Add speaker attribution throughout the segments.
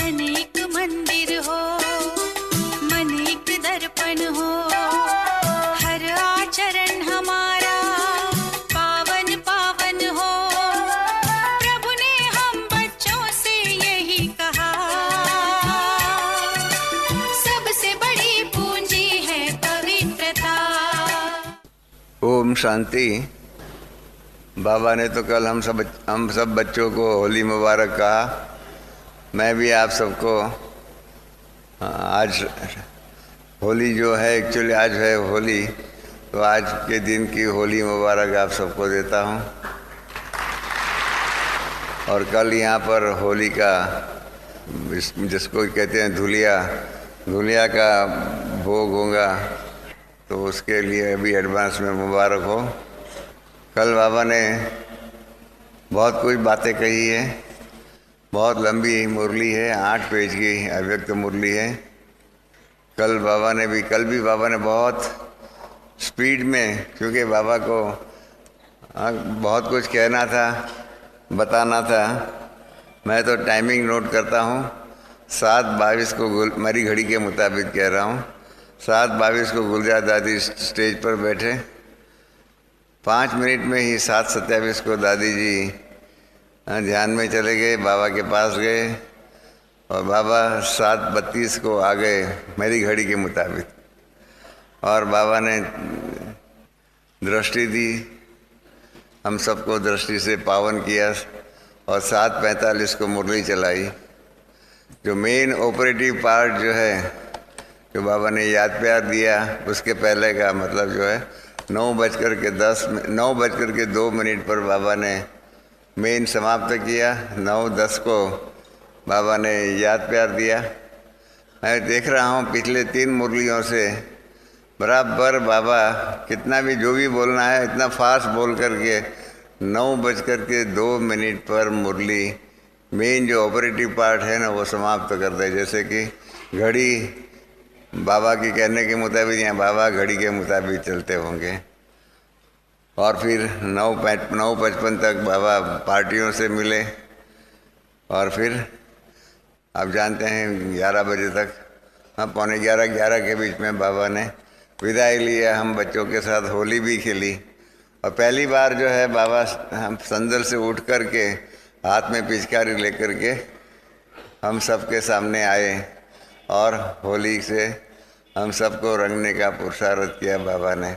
Speaker 1: तन एक मंदिर हो, मन एक दर्पण हो, हर आचरण हमारा पावन पावन हो। प्रभु ने हम बच्चों से यही कहा, सबसे बड़ी पूंजी है पवित्रता।
Speaker 2: ओम शांति। बाबा ने तो कल हम सब बच्चों को होली मुबारक कहा। मैं भी आप सबको आज होली जो है, एक्चुअली आज है होली, तो आज के दिन की होली मुबारक आप सबको देता हूँ। और कल यहाँ पर होली का, जिसको कहते हैं धुलिया का भोग होगा, तो उसके लिए अभी एडवांस में मुबारक हो। कल बाबा ने बहुत कुछ बातें कही है, बहुत लंबी मुरली है, 8 पेज की अव्यक्त मुरली है। कल भी बाबा ने बहुत स्पीड में, क्योंकि बाबा को बहुत कुछ कहना था, बताना था। मैं तो टाइमिंग नोट करता हूँ, 7:22 को मेरी घड़ी के मुताबिक कह रहा हूँ, 7:22 को गुलजार दादी स्टेज पर बैठे। 5 मिनट में ही 7:27 को दादी जी ध्यान में चले गए, बाबा के पास गए, और बाबा 7:32 को आ गए मेरी घड़ी के मुताबिक। और बाबा ने दृष्टि दी, हम सबको दृष्टि से पावन किया, और 7:45 को मुरली चलाई। जो मेन ऑपरेटिव पार्ट जो है, जो बाबा ने याद प्यार दिया, उसके पहले का मतलब जो है 9:02 पर बाबा ने मेन समाप्त किया। 9:10 को बाबा ने याद प्यार दिया। मैं देख रहा हूँ पिछले 3 मुरलियों से बराबर बाबा कितना भी जो भी बोलना है इतना फास्ट बोल करके 9:02 पर मुरली मेन जो ऑपरेटिव पार्ट है ना, वो समाप्त कर दे। जैसे कि घड़ी बाबा के कहने के मुताबिक या बाबा घड़ी के मुताबिक चलते होंगे। और फिर 9:55 तक बाबा पार्टियों से मिले, और फिर आप जानते हैं 11 बजे तक, हाँ 11:45 के बीच में बाबा ने विदाई लिया। हम बच्चों के साथ होली भी खेली, और पहली बार जो है बाबा हम संदल से उठ कर के हाथ में पिचकारी लेकर के हम सबके सामने आए, और होली से हम सबको रंगने का पुरुषार्थ किया बाबा ने।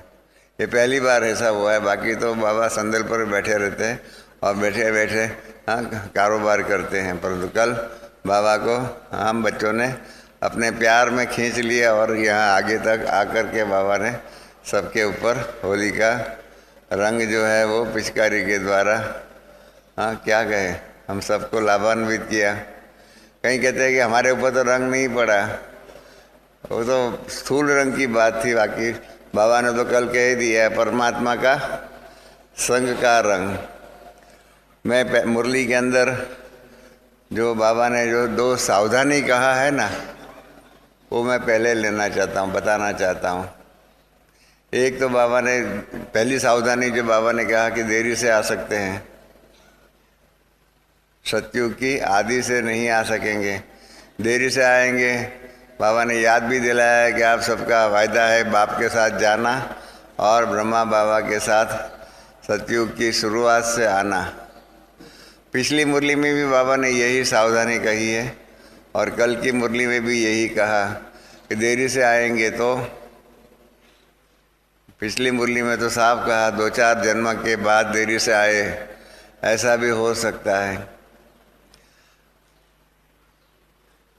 Speaker 2: ये पहली बार ऐसा हुआ है, बाकी तो बाबा संदल पर बैठे रहते हैं और बैठे बैठे कारोबार करते हैं, परंतु कल बाबा को हम बच्चों ने अपने प्यार में खींच लिया, और यहाँ आगे तक आकर के बाबा ने सबके ऊपर होली का रंग जो है वो पिचकारी के द्वारा क्या कहे, हम सबको लाभान्वित किया। कहीं कहते हैं कि हमारे ऊपर तो रंग नहीं पड़ा, वो तो स्थूल रंग की बात थी। बाकी बाबा ने तो कल कह ही दिया है, परमात्मा का संग का रंग। मैं मुरली के अंदर जो बाबा ने जो 2 सावधानी कहा है ना, वो मैं पहले लेना चाहता हूँ, बताना चाहता हूँ। एक तो बाबा ने पहली सावधानी जो बाबा ने कहा कि देरी से आ सकते हैं, सत्युग की आदि से नहीं आ सकेंगे, देरी से आएंगे। बाबा ने याद भी दिलाया है कि आप सबका वायदा है बाप के साथ जाना और ब्रह्मा बाबा के साथ सतयुग की शुरुआत से आना। पिछली मुरली में भी बाबा ने यही सावधानी कही है, और कल की मुरली में भी यही कहा कि देरी से आएंगे। तो पिछली मुरली में तो साफ कहा 2-4 जन्म के बाद देरी से आए, ऐसा भी हो सकता है।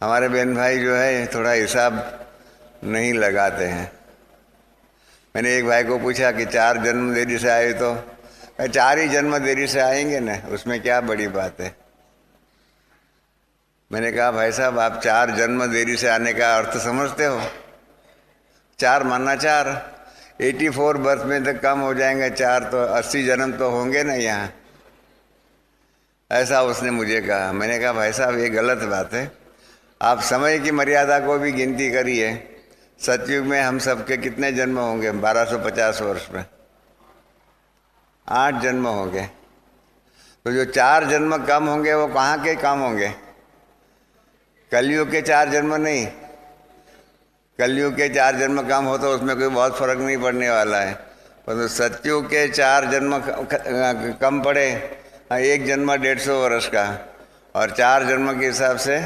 Speaker 2: हमारे बहन भाई जो है थोड़ा हिसाब नहीं लगाते हैं। मैंने एक भाई को पूछा कि 4 जन्म देरी से आए, तो 4 ही जन्म देरी से आएंगे ना, उसमें क्या बड़ी बात है। मैंने कहा भाई साहब, आप 4 जन्म देरी से आने का अर्थ समझते हो? 4 माना 4, 84 बर्थ में तक कम हो जाएंगे 4, तो 80 जन्म तो होंगे ना यहाँ, ऐसा उसने मुझे कहा। मैंने कहा भाई साहब ये गलत बात है, आप समय की मर्यादा को भी गिनती करिए। सतयुग में हम सबके कितने जन्म होंगे? 1250 वर्ष में 8 जन्म होंगे। तो जो 4 जन्म कम होंगे वो कहाँ के कम होंगे? कलयुग के 4 जन्म नहीं, कलयुग के 4 जन्म कम हो तो उसमें कोई बहुत फर्क नहीं पड़ने वाला है, परंतु सतयुग के 4 जन्म कम पड़े, 1 जन्म 150 वर्ष का, और 4 जन्म के हिसाब से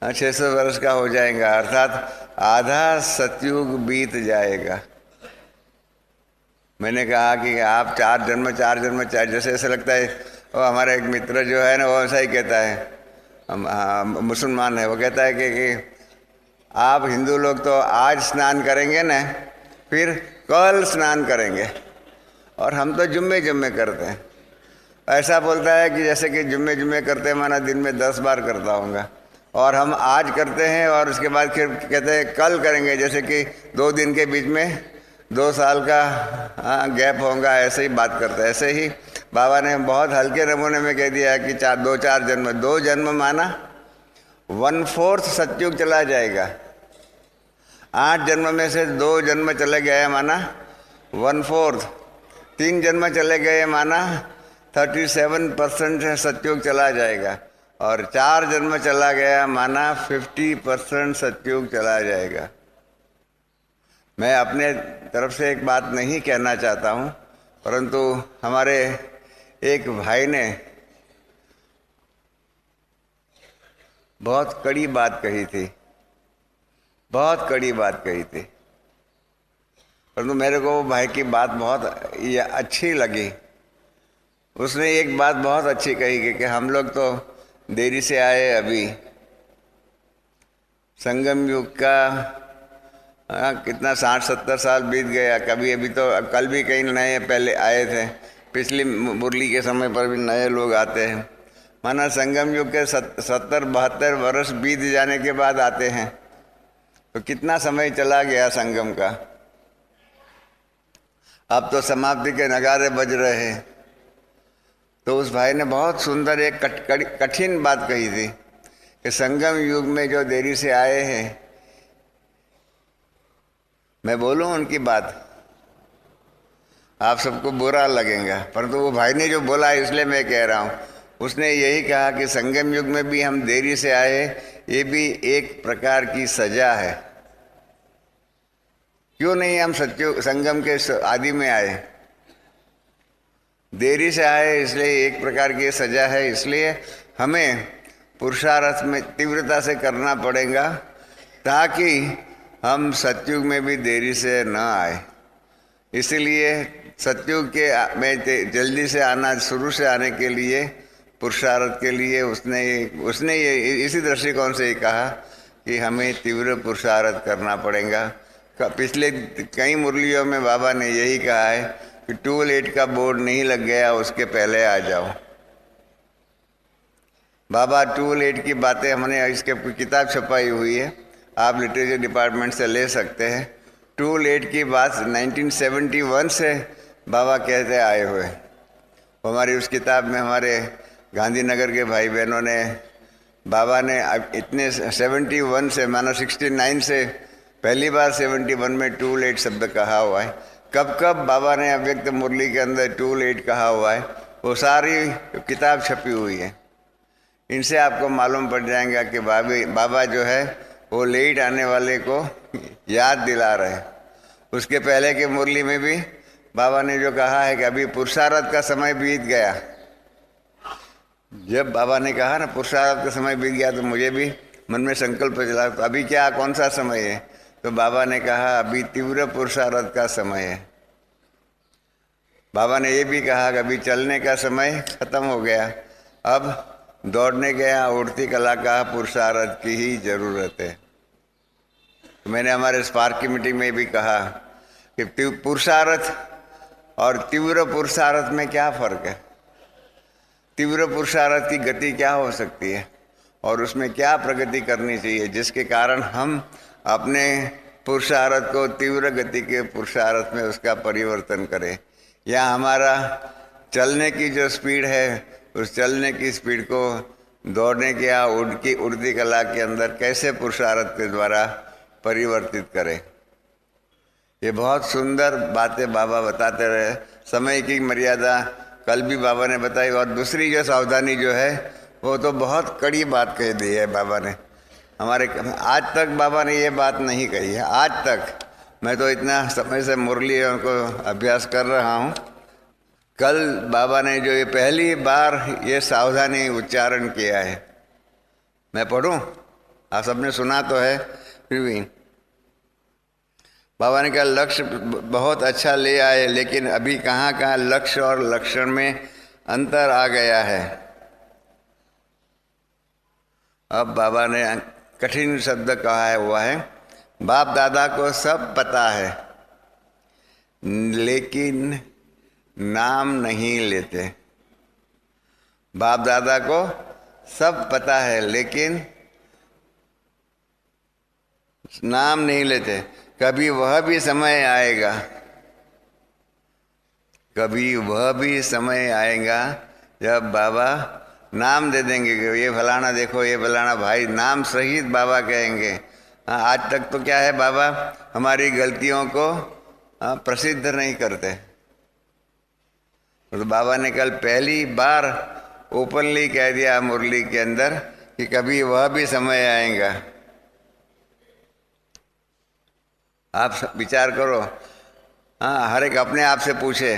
Speaker 2: 600 वर्ष का हो जाएगा, अर्थात आधा सतयुग बीत जाएगा। मैंने कहा कि आप 4 जन्म जैसे ऐसा लगता है। वो हमारा एक मित्र जो है ना, वो ऐसा ही कहता है, मुसलमान है, वो कहता है कि आप हिंदू लोग तो आज स्नान करेंगे ना, फिर कल स्नान करेंगे, और हम तो जुम्मे करते हैं। ऐसा बोलता है कि जैसे कि जुम्मे करते हैं, माना दिन में 10 बार करता हूँगा, और हम आज करते हैं और उसके बाद फिर कहते हैं कल करेंगे, जैसे कि 2 दिन के बीच में 2 साल का गैप होगा, ऐसे ही बात करते हैं। ऐसे ही बाबा ने बहुत हल्के नमूने में कह दिया कि 4 जन्म, 2 जन्म माना 1/4 सतयुग चला जाएगा। 8 जन्म में से 2 जन्म चले गए माना 1/4, 3 जन्म चले गए माना 37% सतयुग चला जाएगा, और 4 जन्म चला गया माना 50% सतयुग चला जाएगा। मैं अपने तरफ से एक बात नहीं कहना चाहता हूँ, परंतु हमारे एक भाई ने बहुत कड़ी बात कही थी, बहुत कड़ी बात कही थी, परंतु मेरे को वो भाई की बात बहुत अच्छी लगी। उसने एक बात बहुत अच्छी कही कि हम लोग तो देरी से आए, अभी संगम युग का कितना 60-70 साल बीत गया। कभी अभी तो कल भी कई नए पहले आए थे, पिछली मुरली के समय पर भी नए लोग आते हैं, माना संगम युग के 70-72 वर्ष बीत जाने के बाद आते हैं, तो कितना समय चला गया संगम का। अब तो समाप्ति के नगारे बज रहे हैं। तो उस भाई ने बहुत सुंदर एक कठिन बात कही थी कि संगम युग में जो देरी से आए हैं, मैं बोलूं उनकी बात, आप सबको बुरा लगेगा, परंतु वो भाई ने जो बोला इसलिए मैं कह रहा हूँ। उसने यही कहा कि संगम युग में भी हम देरी से आए, ये भी एक प्रकार की सजा है। क्यों नहीं हम संगम के आदि में आए? देरी से आए इसलिए एक प्रकार की सजा है, इसलिए हमें पुरुषार्थ में तीव्रता से करना पड़ेगा, ताकि हम सतयुग में भी देरी से न आए। इसलिए सतयुग के में जल्दी से आना, शुरू से आने के लिए, पुरुषार्थ के लिए उसने ये इसी दृष्टिकोण से ही कहा कि हमें तीव्र पुरुषार्थ करना पड़ेगा। पिछले कई मुरलियों में बाबा ने यही कहा है कि टू लेट का बोर्ड नहीं लग गया, उसके पहले आ जाओ। बाबा टू लेट की बातें हमने इसके किताब छपाई हुई है, आप लिटरेचर डिपार्टमेंट से ले सकते हैं। टू लेट की बात 1971 से बाबा कहते आए हुए। हमारी उस किताब में हमारे गांधीनगर के भाई बहनों ने, बाबा ने इतने 71 से मानो 69 से पहली बार 71 में टू लेट शब्द कहा हुआ है। कब कब बाबा ने अव्यक्त मुरली के अंदर टू लेट कहा हुआ है, वो सारी किताब छपी हुई है। इनसे आपको मालूम पड़ जाएगा कि बाबा जो है वो लेट आने वाले को याद दिला रहे। उसके पहले के मुरली में भी बाबा ने जो कहा है कि अभी पुरुषार्थ का समय बीत गया। जब बाबा ने कहा ना पुरुषार्थ का समय बीत गया, तो मुझे भी मन में संकल्प चला, तो अभी क्या कौन सा समय है? तो बाबा ने कहा अभी तीव्र पुरुषार्थ का समय है। बाबा ने ये भी कहा कि अभी चलने का समय खत्म हो गया, अब दौड़ने गया उड़ती कला का पुरुषार्थ की ही जरूरत है। तो मैंने हमारे स्पार्क की मीटिंग में भी कहा कि पुरुषार्थ और तीव्र पुरुषार्थ में क्या फ़र्क है, तीव्र पुरुषार्थ की गति क्या हो सकती है और उसमें क्या प्रगति करनी चाहिए, जिसके कारण हम अपने पुरुषार्थ को तीव्र गति के पुरुषार्थ में उसका परिवर्तन करें। या हमारा चलने की जो स्पीड है, उस चलने की स्पीड को दौड़ने के या उड़ती कला के अंदर कैसे पुरुषार्थ के द्वारा परिवर्तित करें। ये बहुत सुंदर बातें बाबा बताते रहे। समय की मर्यादा कल भी बाबा ने बताई, और दूसरी जो सावधानी जो है वो तो बहुत कड़ी बात कह दी है बाबा ने हमारे। आज तक बाबा ने ये बात नहीं कही है, आज तक। मैं तो इतना समय से मुरली को अभ्यास कर रहा हूँ। कल बाबा ने जो ये पहली बार ये सावधानी उच्चारण किया है, मैं पढ़ूं? आप सबने सुना तो है, फिर भी बाबा ने कहा लक्ष्य बहुत अच्छा ले आए, लेकिन अभी कहाँ कहाँ लक्ष्य और लक्षण में अंतर आ गया है। अब बाबा ने कठिन शब्द कहा है, हुआ है बाप दादा को सब पता है लेकिन नाम नहीं लेते। बाप दादा को सब पता है लेकिन नाम नहीं लेते। कभी वह भी समय आएगा, कभी वह भी समय आएगा जब बाबा नाम दे देंगे कि ये फलाना देखो, ये फलाना भाई, नाम सहित बाबा कहेंगे। आज तक तो क्या है, बाबा हमारी गलतियों को प्रसिद्ध नहीं करते। तो बाबा ने कल पहली बार ओपनली कह दिया मुरली के अंदर कि कभी वह भी समय आएगा। आप विचार करो, हाँ, हर एक अपने आप से पूछे,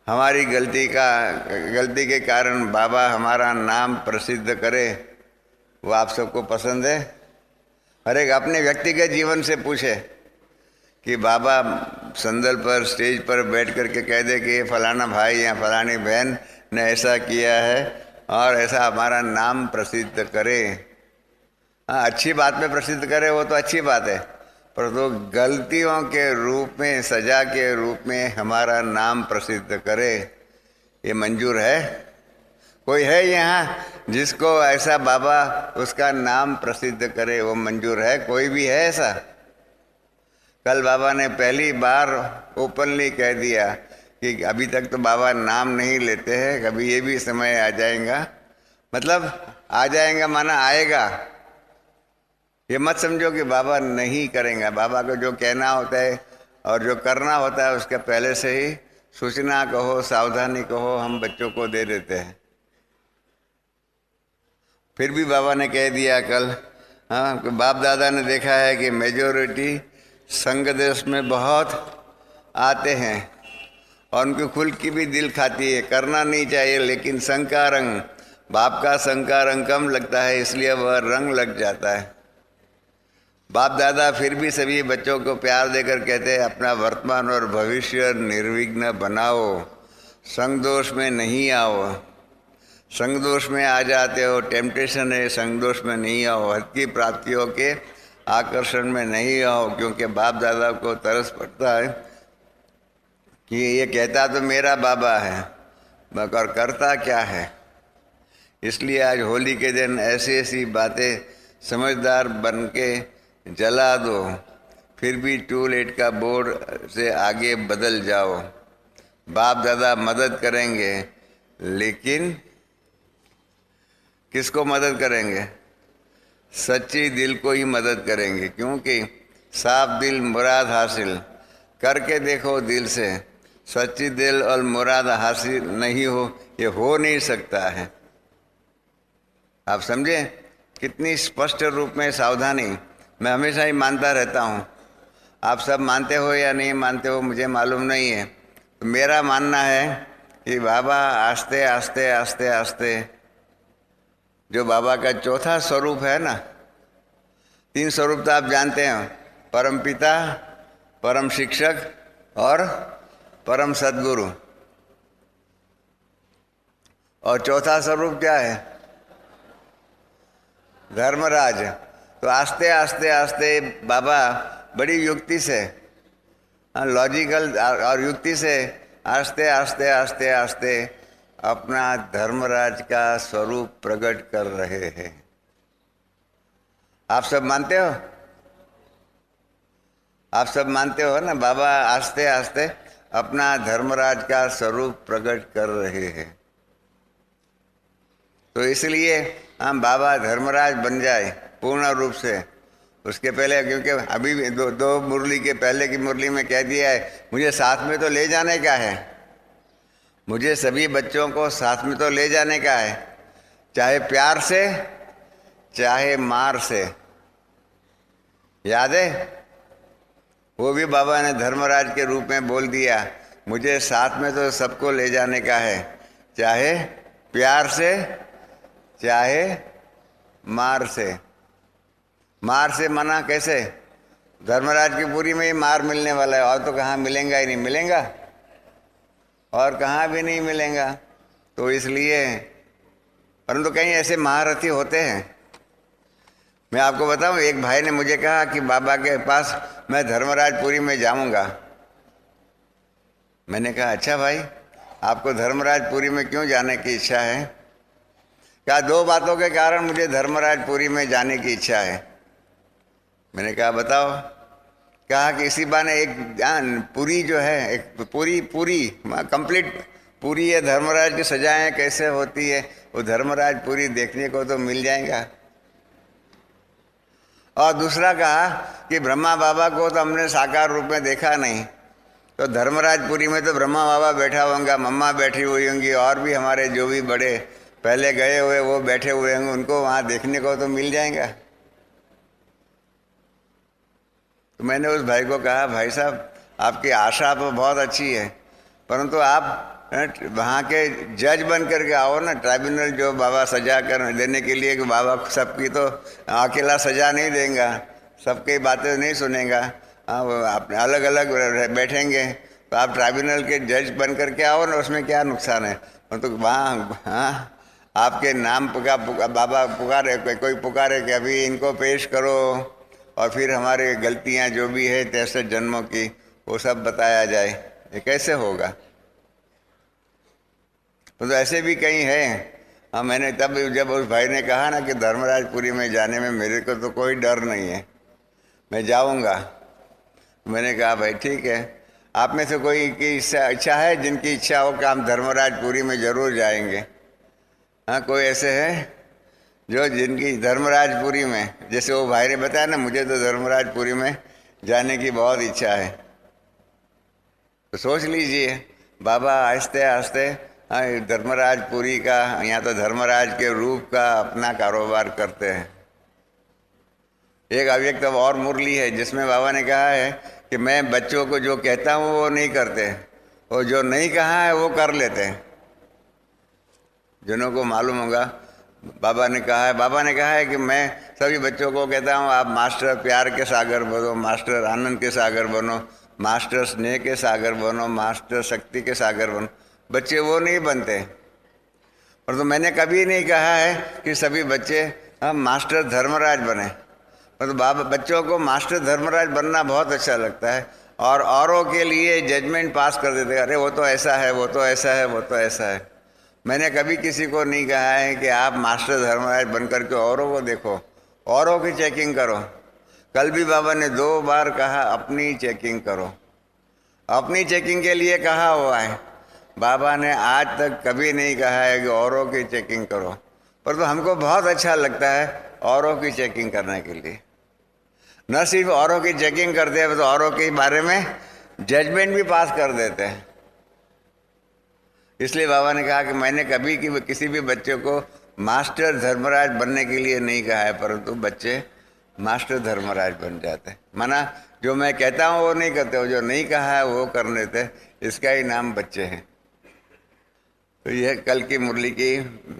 Speaker 2: हमारी गलती के कारण बाबा हमारा नाम प्रसिद्ध करे, वो आप सबको पसंद है? हर एक अपने व्यक्तिगत जीवन से पूछे कि बाबा संदल पर स्टेज पर बैठ करके कह दे कि ये फलाना भाई या फलानी बहन ने ऐसा किया है और ऐसा हमारा नाम प्रसिद्ध करे। हाँ, अच्छी बात में प्रसिद्ध करे वो तो अच्छी बात है, पर तो गलतियों के रूप में, सजा के रूप में हमारा नाम प्रसिद्ध करे, ये मंजूर है? कोई है यहाँ जिसको ऐसा बाबा उसका नाम प्रसिद्ध करे, वो मंजूर है? कोई भी है ऐसा? कल बाबा ने पहली बार ओपनली कह दिया कि अभी तक तो बाबा नाम नहीं लेते हैं, कभी ये भी समय आ जाएगा। मतलब आ जाएगा माना आएगा। ये मत समझो कि बाबा नहीं करेंगे। बाबा को जो कहना होता है और जो करना होता है उसके पहले से ही सूचना कहो, सावधानी कहो, हम बच्चों को दे देते हैं। फिर भी बाबा ने कह दिया कल, हाँ, बाप दादा ने देखा है कि मेजॉरिटी संघ देश में बहुत आते हैं और उनकी खुल की भी दिल खाती है, करना नहीं चाहिए, लेकिन संघ का रंग, बाप का संघ का रंग कम लगता है, इसलिए वह रंग लग जाता है। बाप दादा फिर भी सभी बच्चों को प्यार देकर कहते हैं अपना वर्तमान और भविष्य निर्विघ्न बनाओ, संग दोष में नहीं आओ। संग दोष में आ जाते हो, टेम्पटेशन है, संग दोष में नहीं आओ, हद की प्राप्तियों के आकर्षण में नहीं आओ, क्योंकि बाप दादा को तरस पड़ता है कि ये कहता तो मेरा बाबा है मगर करता क्या है। इसलिए आज होली के दिन ऐसी ऐसी बातें समझदार बन के जला दो, फिर भी टू लेट का बोर्ड से आगे बदल जाओ। बाप दादा मदद करेंगे, लेकिन किसको मदद करेंगे? सच्ची दिल को ही मदद करेंगे, क्योंकि साफ दिल मुराद हासिल। करके देखो दिल से, सच्ची दिल और मुराद हासिल नहीं हो, ये हो नहीं सकता है। आप समझे कितनी स्पष्ट रूप में सावधानी। मैं हमेशा ही मानता रहता हूँ, आप सब मानते हो या नहीं मानते हो मुझे मालूम नहीं है। तो मेरा मानना है कि बाबा आस्ते आस्ते आस्ते आस्ते, जो बाबा का चौथा स्वरूप है ना, 3 स्वरूप तो आप जानते हैं, परम पिता, परम शिक्षक और परम सद्गुरु। और चौथा स्वरूप क्या है? धर्मराज। तो आस्ते आस्ते आस्ते बाबा बड़ी युक्ति से, लॉजिकल और युक्ति से आस्ते आस्ते आस्ते आस्ते अपना धर्मराज का स्वरूप प्रकट कर रहे हैं। आप सब मानते हो? आप सब मानते हो ना, बाबा आस्ते आस्ते अपना धर्मराज का स्वरूप प्रकट कर रहे हैं। तो इसलिए हम बाबा धर्मराज बन जाए पूर्ण रूप से। उसके पहले, क्योंकि अभी भी दो मुरली के पहले की मुरली में कह दिया है मुझे साथ में तो ले जाने का है, मुझे सभी बच्चों को साथ में तो ले जाने का है, चाहे प्यार से चाहे मार से। याद है? वो भी बाबा ने धर्मराज के रूप में बोल दिया, मुझे साथ में तो सबको ले जाने का है, चाहे प्यार से चाहे मार से। मार से मना कैसे? धर्मराज की पुरी में ही मार मिलने वाला है, और तो कहाँ मिलेगा ही नहीं, मिलेगा और कहाँ भी नहीं मिलेगा। तो इसलिए, परंतु कहीं ऐसे महारथी होते हैं। मैं आपको बताऊं, एक भाई ने मुझे कहा कि बाबा के पास मैं धर्मराजपुरी में जाऊंगा। मैंने कहा अच्छा भाई, आपको धर्मराजपुरी में क्यों जाने की इच्छा है? क्या? 2 बातों के कारण मुझे धर्मराजपुरी में जाने की इच्छा है। मैंने कहा बताओ। कहा कि इसी बहाने एक पूरी जो है, एक पूरी कंप्लीट पूरी है, धर्मराज की सजाएं कैसे होती है, वो धर्मराजपुरी देखने को तो मिल जाएगा। और दूसरा कहा कि ब्रह्मा बाबा को तो हमने साकार रूप में देखा नहीं, तो धर्मराजपुरी में तो ब्रह्मा बाबा बैठा होगा, मम्मा बैठी हुई होंगी, और भी हमारे जो भी बड़े पहले गए हुए वो बैठे हुए होंगे, उनको वहाँ देखने को तो मिल जाएगा। तो मैंने उस भाई को कहा, भाई साहब आपकी आशा तो बहुत अच्छी है, परंतु आप वहाँ के जज बन करके आओ ना, ट्राइब्यूनल जो बाबा सजा कर देने के लिए, कि बाबा सबकी तो अकेला सजा नहीं देगा, सबकी बातें नहीं सुनेगा, आप अलग अलग बैठेंगे, तो आप ट्राइब्यूनल के जज बन करके आओ ना, उसमें क्या नुकसान है। तो वहाँ आपके नाम बाबा पुकारे, कोई पुकारे कि अभी इनको पेश करो, और फिर हमारे गलतियाँ जो भी है 63 जन्मों की वो सब बताया जाए, ये कैसे होगा? तो ऐसे भी कहीं है। हाँ, मैंने तब जब उस भाई ने कहा ना कि धर्मराजपुरी में जाने में मेरे को तो कोई डर नहीं है, मैं जाऊंगा, मैंने कहा भाई ठीक है, आप में से कोई की इच्छा है, जिनकी इच्छा हो कि हम धर्मराजपुरी में ज़रूर जाएंगे? हाँ, कोई ऐसे है जो जिनकी धर्मराजपुरी में, जैसे वो भाई ने बताया ना, मुझे तो धर्मराजपुरी में जाने की बहुत इच्छा है। तो सोच लीजिए, बाबा आहिस्ते आहिस्ते धर्मराजपुरी का, यहाँ तो धर्मराज के रूप का अपना कारोबार करते हैं। एक अव्यक्त और मुरली है जिसमें बाबा ने कहा है कि मैं बच्चों को जो कहता हूँ वो नहीं करते, और जो नहीं कहा है वो कर लेते हैं। जिन्हों को मालूम होगा, बाबा ने कहा है कि मैं सभी बच्चों को कहता हूँ आप मास्टर प्यार के सागर बनो, मास्टर आनंद के सागर बनो, मास्टर स्नेह के सागर बनो, मास्टर शक्ति के सागर बनो। बच्चे वो नहीं बनते। और तो मैंने कभी नहीं कहा है कि सभी बच्चे हम मास्टर धर्मराज बने, पर तो बाबा बच्चों को मास्टर धर्मराज बनना बहुत अच्छा लगता है, और औरों के लिए जजमेंट पास कर देते, अरे वो तो ऐसा है, वो तो ऐसा है, वो तो ऐसा है। मैंने कभी किसी को नहीं कहा है कि आप मास्टर धर्मराज बन करके औरों को देखो, औरों की चेकिंग करो। कल भी बाबा ने 2 बार कहा अपनी चेकिंग करो। अपनी चेकिंग के लिए कहा हुआ है, बाबा ने आज तक कभी नहीं कहा है कि औरों की चेकिंग करो। पर तो हमको बहुत अच्छा लगता है औरों की चेकिंग करने के लिए। न सिर्फ औरों की चेकिंग करते हैं, तो औरों के बारे में जजमेंट भी पास कर देते हैं। इसलिए बाबा ने कहा कि मैंने कभी किसी भी बच्चे को मास्टर धर्मराज बनने के लिए नहीं कहा है, परंतु बच्चे मास्टर धर्मराज बन जाते हैं। माना जो मैं कहता हूँ वो नहीं करते, वो जो नहीं कहा है वो कर लेते, इसका ही नाम बच्चे हैं। तो यह कल की मुरली की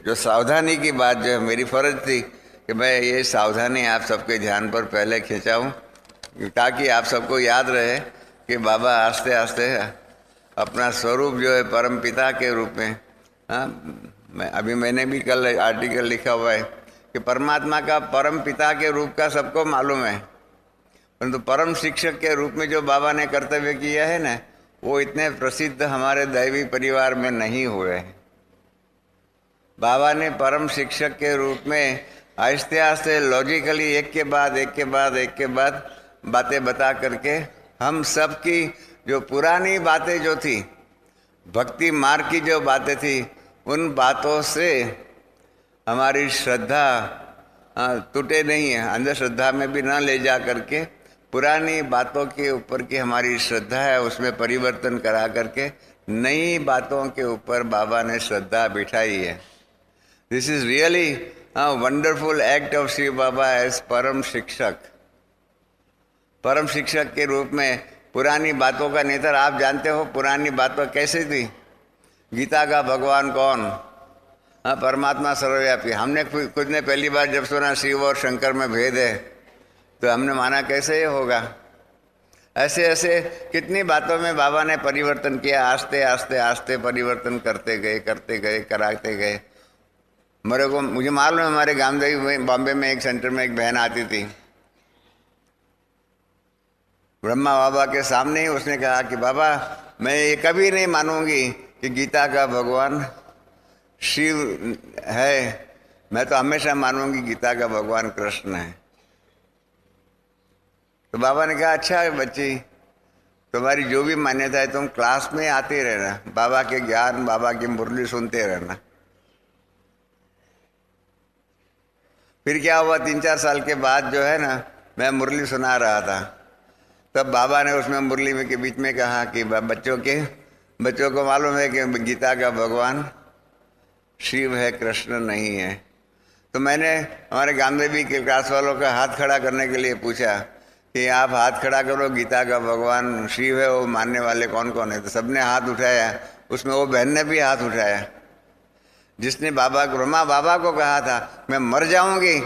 Speaker 2: जो सावधानी की बात, जो मेरी फ़र्ज थी कि मैं ये सावधानी आप सबके ध्यान पर पहले खिंचाऊँ, ताकि आप सबको याद रहे कि बाबा आस्ते आस्ते अपना स्वरूप जो है परम पिता के रूप में, मैंने भी कल आर्टिकल लिखा हुआ है कि परमात्मा का परम पिता के रूप का सबको मालूम है, परंतु परम शिक्षक के रूप में जो बाबा ने कर्तव्य किया है ना, वो इतने प्रसिद्ध हमारे दैवी परिवार में नहीं हुए। बाबा ने परम शिक्षक के रूप में आहिस्ते आहिस्ते लॉजिकली एक के बाद बातें बता करके हम सब की जो पुरानी बातें जो थी, भक्ति मार्ग की जो बातें थी, उन बातों से हमारी श्रद्धा टूटे नहीं है, अंधश्रद्धा में भी न ले जा करके पुरानी बातों के ऊपर की हमारी श्रद्धा है, उसमें परिवर्तन करा करके नई बातों के ऊपर बाबा ने श्रद्धा बिठाई है। This is really a wonderful act of Shiv Baba as param shikshak. परम शिक्षक के रूप में पुरानी बातों का नेतर, आप जानते हो पुरानी बातों कैसे थी? गीता का भगवान कौन? हाँ, परमात्मा सर्वव्यापी। हमने खुद ने पहली बार जब सुना शिव और शंकर में भेद है तो हमने माना कैसे ये होगा। ऐसे ऐसे कितनी बातों में बाबा ने परिवर्तन किया, आस्ते आस्ते आस्ते परिवर्तन करते गए कराते गए। मुझे मालूम है, हमारे गामदेवी में बॉम्बे में एक सेंटर में एक बहन आती थी, ब्रह्मा बाबा के सामने ही उसने कहा कि बाबा मैं ये कभी नहीं मानूंगी कि गीता का भगवान शिव है, मैं तो हमेशा मानूंगी गीता का भगवान कृष्ण है। तो बाबा ने कहा अच्छा बच्ची, तुम्हारी जो भी मान्यता है तुम क्लास में आते रहना, बाबा के ज्ञान बाबा की मुरली सुनते रहना। फिर क्या हुआ, 3-4 साल के बाद जो है ना, मैं मुरली सुना रहा था, तब बाबा ने उसमें मुरली में के बीच में कहा कि बच्चों को मालूम है कि गीता का भगवान शिव है, कृष्ण नहीं है। तो मैंने हमारे गामदेवी के क्लास वालों का हाथ खड़ा करने के लिए पूछा कि आप हाथ खड़ा करो, गीता का भगवान शिव है, वो मानने वाले कौन कौन है? तो सबने हाथ उठाया, उसमें वो बहन ने भी हाथ उठाया जिसने ब्रह्मा बाबा को कहा था मैं मर जाऊंगी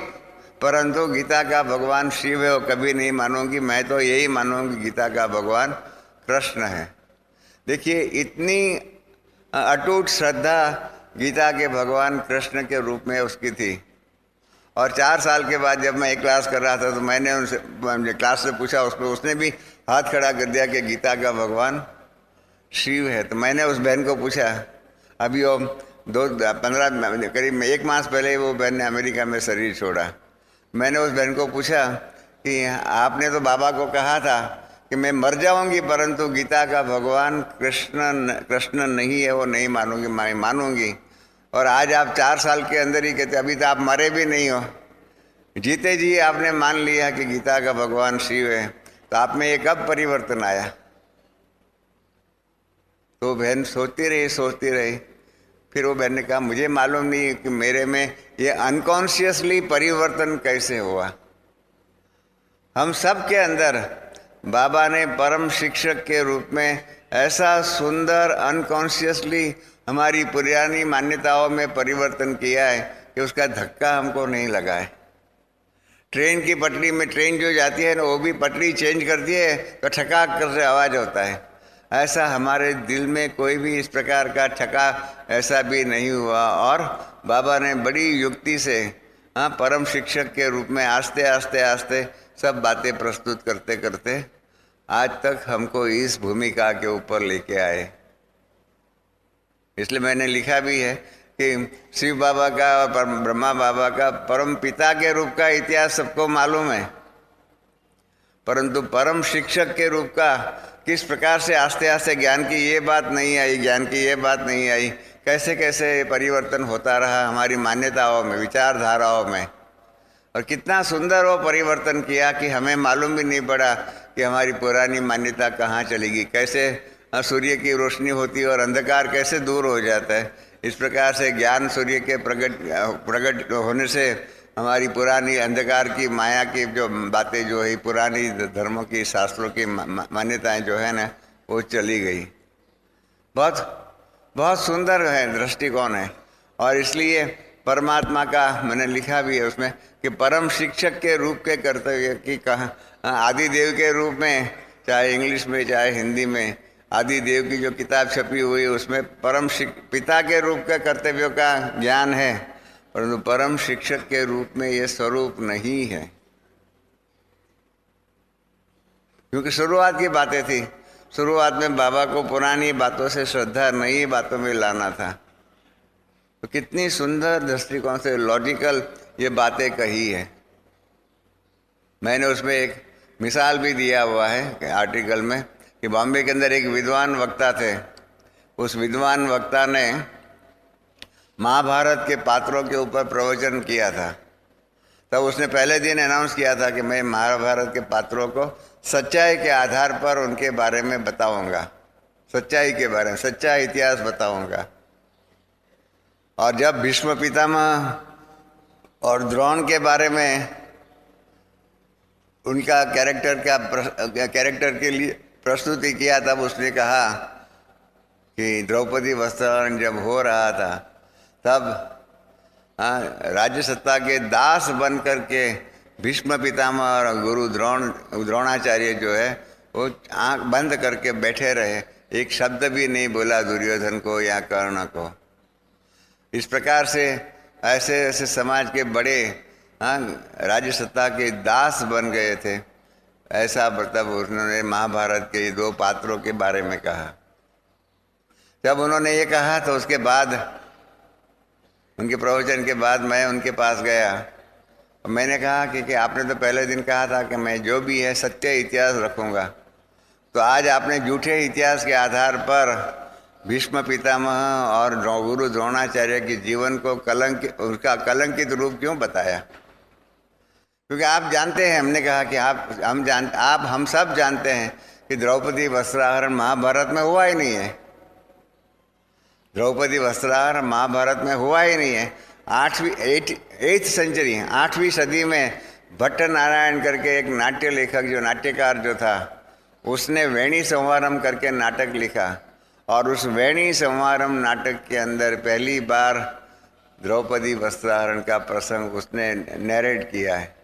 Speaker 2: परंतु गीता का भगवान शिव है वो कभी नहीं मानूंगी, मैं तो यही मानूंगी गीता का भगवान कृष्ण है। देखिए इतनी अटूट श्रद्धा गीता के भगवान कृष्ण के रूप में उसकी थी। और 4 साल के बाद जब मैं एक क्लास कर रहा था तो मैंने उनसे क्लास से पूछा, उसने भी हाथ खड़ा कर दिया कि गीता का भगवान शिव है। तो मैंने उस बहन को पूछा, अभी वो 15 करीब 1 मास पहले वो बहन ने अमेरिका में शरीर छोड़ा। मैंने उस बहन को पूछा कि आपने तो बाबा को कहा था कि मैं मर जाऊंगी परंतु गीता का भगवान कृष्ण नहीं है वो नहीं मानूंगी, मैं मानूंगी। और आज आप 4 साल के अंदर ही कहते, अभी तो आप मरे भी नहीं हो, जीते जी आपने मान लिया कि गीता का भगवान शिव है, तो आप में ये कब परिवर्तन आया? तो बहन सोचती रही। फिर वो बहन ने कहा मुझे मालूम नहीं कि मेरे में ये अनकॉन्शियसली परिवर्तन कैसे हुआ। हम सब के अंदर बाबा ने परम शिक्षक के रूप में ऐसा सुंदर अनकॉन्शियसली हमारी पुरानी मान्यताओं में परिवर्तन किया है कि उसका धक्का हमको नहीं लगा है। ट्रेन की पटरी में ट्रेन जो जाती है ना, वो भी पटरी चेंज करती है तो ठकाक कर से आवाज़ होता है। ऐसा हमारे दिल में कोई भी इस प्रकार का ठका ऐसा भी नहीं हुआ। और बाबा ने बड़ी युक्ति से परम शिक्षक के रूप में आस्ते आस्ते सब बातें प्रस्तुत करते करते आज तक हमको इस भूमिका के ऊपर लेके आए। इसलिए मैंने लिखा भी है कि शिव बाबा का और ब्रह्मा बाबा का परम पिता के रूप का इतिहास सबको मालूम है, परंतु परम शिक्षक के रूप का किस प्रकार से आस्ते आस्ते ज्ञान की ये बात नहीं आई, कैसे कैसे परिवर्तन होता रहा हमारी मान्यताओं में, विचारधाराओं में। और कितना सुंदर वो परिवर्तन किया कि हमें मालूम भी नहीं पड़ा कि हमारी पुरानी मान्यता कहाँ चलेगी, कैसे सूर्य की रोशनी होती है और अंधकार कैसे दूर हो जाता है। इस प्रकार से ज्ञान सूर्य के प्रकट होने से हमारी पुरानी अंधकार की माया की जो बातें जो है, पुरानी धर्मों की शास्त्रों की मान्यताएं जो है ना, वो चली गई। बहुत सुंदर है दृष्टिकोण है। और इसलिए परमात्मा का मैंने लिखा भी है उसमें कि परम शिक्षक के रूप के कर्तव्य की कहा आदि देव के रूप में, चाहे इंग्लिश में चाहे हिंदी में, आदि देव की जो किताब छपी हुई उसमें परम पिता के रूप के कर्तव्यों का ज्ञान है, परंतु परम शिक्षक के रूप में ये स्वरूप नहीं है। क्योंकि शुरुआत की बातें थी, शुरुआत में बाबा को पुरानी बातों से श्रद्धा नई बातों में लाना था। तो कितनी सुंदर दृष्टिकोण से लॉजिकल ये बातें कही है। मैंने उसमें एक मिसाल भी दिया हुआ है आर्टिकल में कि बॉम्बे के अंदर एक विद्वान वक्ता थे। उस विद्वान वक्ता ने महाभारत के पात्रों के ऊपर प्रवचन किया था। तब उसने पहले दिन अनाउंस किया था कि मैं महाभारत के पात्रों को सच्चाई के आधार पर उनके बारे में बताऊंगा, सच्चाई के बारे में, सच्चा इतिहास बताऊंगा। और जब भीष्म पितामह और द्रोण के बारे में उनका कैरेक्टर के लिए प्रस्तुति किया, तब उसने कहा कि द्रौपदी वस्त्राहरण जब हो रहा था तब राज्य सत्ता के दास बन करके भीष्म पितामह और गुरु द्रोणाचार्य जो है वो आंख बंद करके बैठे रहे, एक शब्द भी नहीं बोला दुर्योधन को या कर्ण को। इस प्रकार से ऐसे ऐसे समाज के बड़े राज्य सत्ता के दास बन गए थे। ऐसा मतलब उन्होंने महाभारत के 2 पात्रों के बारे में कहा। जब उन्होंने ये कहा तो उसके बाद, उनके प्रवचन के बाद मैं उनके पास गया और मैंने कहा कि आपने तो पहले दिन कहा था कि मैं जो भी है सत्य इतिहास रखूँगा, तो आज आपने झूठे इतिहास के आधार पर भीष्म पितामह और गुरु द्रोणाचार्य के जीवन को उसका कलंकित रूप क्यों बताया? क्योंकि आप जानते हैं, हमने कहा कि हम सब जानते हैं कि द्रौपदी वस्त्राहरण महाभारत में हुआ ही नहीं है। द्रौपदी वस्त्राहरण महाभारत में हुआ ही नहीं है। 8वीं सेंचुरी 8वीं सदी में भट्ट नारायण करके एक नाट्य लेखक, जो नाट्यकार जो था, उसने वेणी संवारम करके नाटक लिखा और उस वेणी संवारम नाटक के अंदर पहली बार द्रौपदी वस्त्राहरण का प्रसंग उसने नैरेट किया है।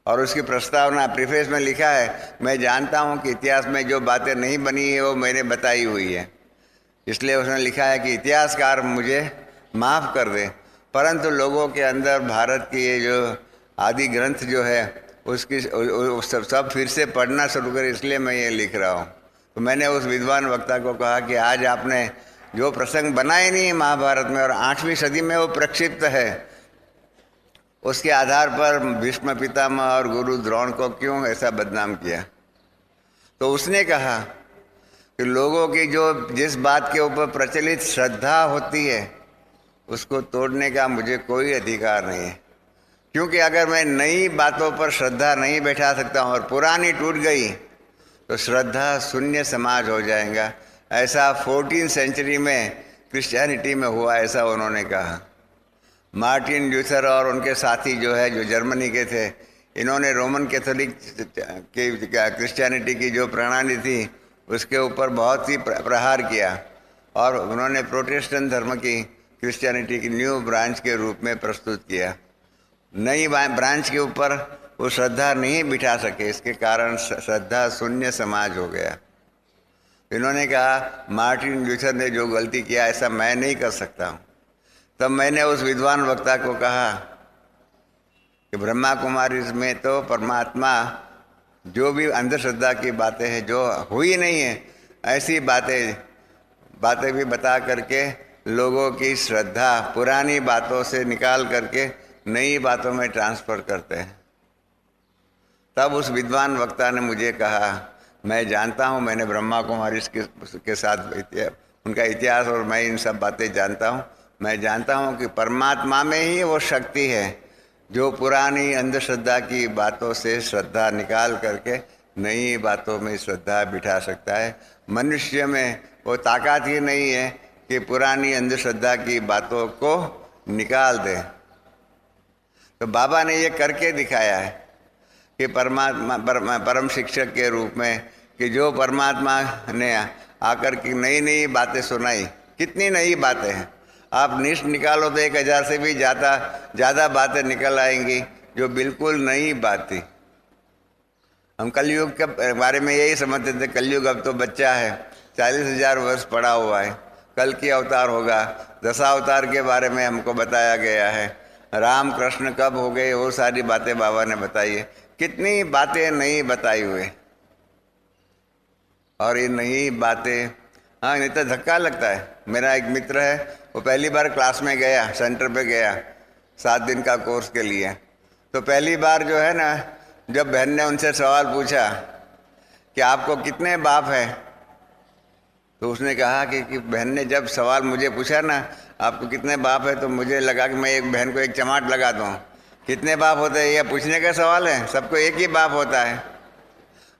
Speaker 2: और उसकी प्रस्तावना प्रीफेस में लिखा है, मैं जानता हूँ कि इतिहास में जो बातें नहीं बनी है वो मैंने बताई हुई है, इसलिए उसने लिखा है कि इतिहासकार मुझे माफ़ कर दे, परंतु लोगों के अंदर भारत की ये जो आदि ग्रंथ जो है उसकी सब फिर से पढ़ना शुरू करे, इसलिए मैं ये लिख रहा हूँ। तो मैंने उस विद्वान वक्ता को कहा कि आज आपने जो प्रसंग बनाए नहीं है महाभारत में और 8वीं सदी में वो प्रक्षिप्त है, उसके आधार पर भीष्म पितामह और गुरु द्रोण को क्यों ऐसा बदनाम किया? तो उसने कहा कि लोगों की जो जिस बात के ऊपर प्रचलित श्रद्धा होती है उसको तोड़ने का मुझे कोई अधिकार नहीं है, क्योंकि अगर मैं नई बातों पर श्रद्धा नहीं बैठा सकता हूँ और पुरानी टूट गई तो श्रद्धा शून्य समाज हो जाएगा। ऐसा 14वीं सेंचुरी में क्रिश्चियनिटी में हुआ, ऐसा उन्होंने कहा। मार्टिन ल्यूथर और उनके साथी जो है, जो जर्मनी के थे, इन्होंने रोमन कैथोलिक की क्रिश्चियनिटी की जो प्रणाली थी उसके ऊपर बहुत ही प्रहार किया और उन्होंने प्रोटेस्टेंट धर्म की क्रिश्चियनिटी की न्यू ब्रांच के रूप में प्रस्तुत किया। नई ब्रांच के ऊपर वो श्रद्धा नहीं बिठा सके, इसके कारण श्रद्धा शून्य समाज हो गया। इन्होंने कहा मार्टिन ल्यूथर ने जो गलती किया ऐसा मैं नहीं कर सकता हूँ। तब मैंने उस विद्वान वक्ता को कहा कि ब्रह्मा कुमारी में तो परमात्मा जो भी अंधश्रद्धा की बातें हैं जो हुई नहीं है, ऐसी बातें भी बता करके लोगों की श्रद्धा पुरानी बातों से निकाल करके नई बातों में ट्रांसफ़र करते हैं। तब उस विद्वान वक्ता ने मुझे कहा, मैं जानता हूँ, मैंने ब्रह्मा कुमारी के साथ उनका इतिहास और मैं इन सब बातें जानता हूँ। मैं जानता हूँ कि परमात्मा में ही वो शक्ति है जो पुरानी अंधश्रद्धा की बातों से श्रद्धा निकाल करके नई बातों में श्रद्धा बिठा सकता है। मनुष्य में वो ताकत ही नहीं है कि पुरानी अंधश्रद्धा की बातों को निकाल दे। तो बाबा ने ये करके दिखाया है कि परमात्मा परम शिक्षक के रूप में, कि जो परमात्मा ने आकर की नई नई बातें सुनाई। कितनी नई बातें हैं, आप लिस्ट निकालो तो 1000 से भी ज़्यादा बातें निकल आएंगी जो बिल्कुल नई बात थी। हम कलयुग के बारे में यही समझते थे, कलयुग अब तो बच्चा है, 40,000 वर्ष पड़ा हुआ है, कल की अवतार होगा। 10 अवतार के बारे में हमको बताया गया है, राम कृष्ण कब हो गए, वो सारी बातें बाबा ने बताई है। कितनी बातें नई बताई हुई, और ये नई बातें, हाँ, नहीं तो धक्का लगता है। मेरा एक मित्र है, वो पहली बार क्लास में गया, सेंटर पे गया 7 दिन का कोर्स के लिए। तो पहली बार जो है ना, जब बहन ने उनसे सवाल पूछा कि आपको कितने बाप हैं, तो उसने कहा कि बहन ने जब सवाल मुझे पूछा ना, आपको कितने बाप है, तो मुझे लगा कि मैं एक बहन को एक चमाट लगा दूँ। कितने बाप होते हैं, यह पूछने का सवाल है? सबको एक ही बाप होता है।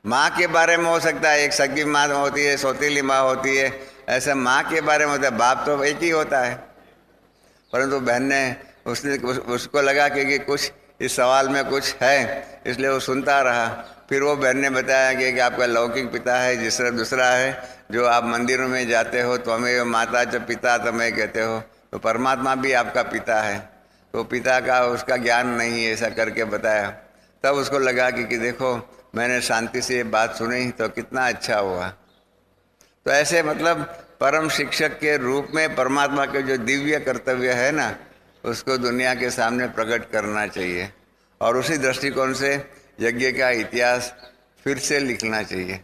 Speaker 2: माँ के बारे में हो सकता है, एक सगी माँ होती है, सौतीली माँ होती है, ऐसा माँ के बारे में होता है, बाप तो एक ही होता है। परंतु बहन ने उसको लगा कि कुछ इस सवाल में कुछ है, इसलिए वो सुनता रहा। फिर वो बहन ने बताया कि आपका लौकिक पिता है, दूसरा है जो आप मंदिरों में जाते हो तो हमें माता च पिता तमें कहते हो, तो परमात्मा भी आपका पिता है, तो पिता का उसका ज्ञान नहीं है, ऐसा करके बताया। तब उसको लगा कि देखो मैंने शांति से ये बात सुनी तो कितना अच्छा हुआ। तो ऐसे मतलब परम शिक्षक के रूप में परमात्मा के जो दिव्य कर्तव्य है ना, उसको दुनिया के सामने प्रकट करना चाहिए और उसी दृष्टिकोण से यज्ञ का इतिहास फिर से लिखना चाहिए।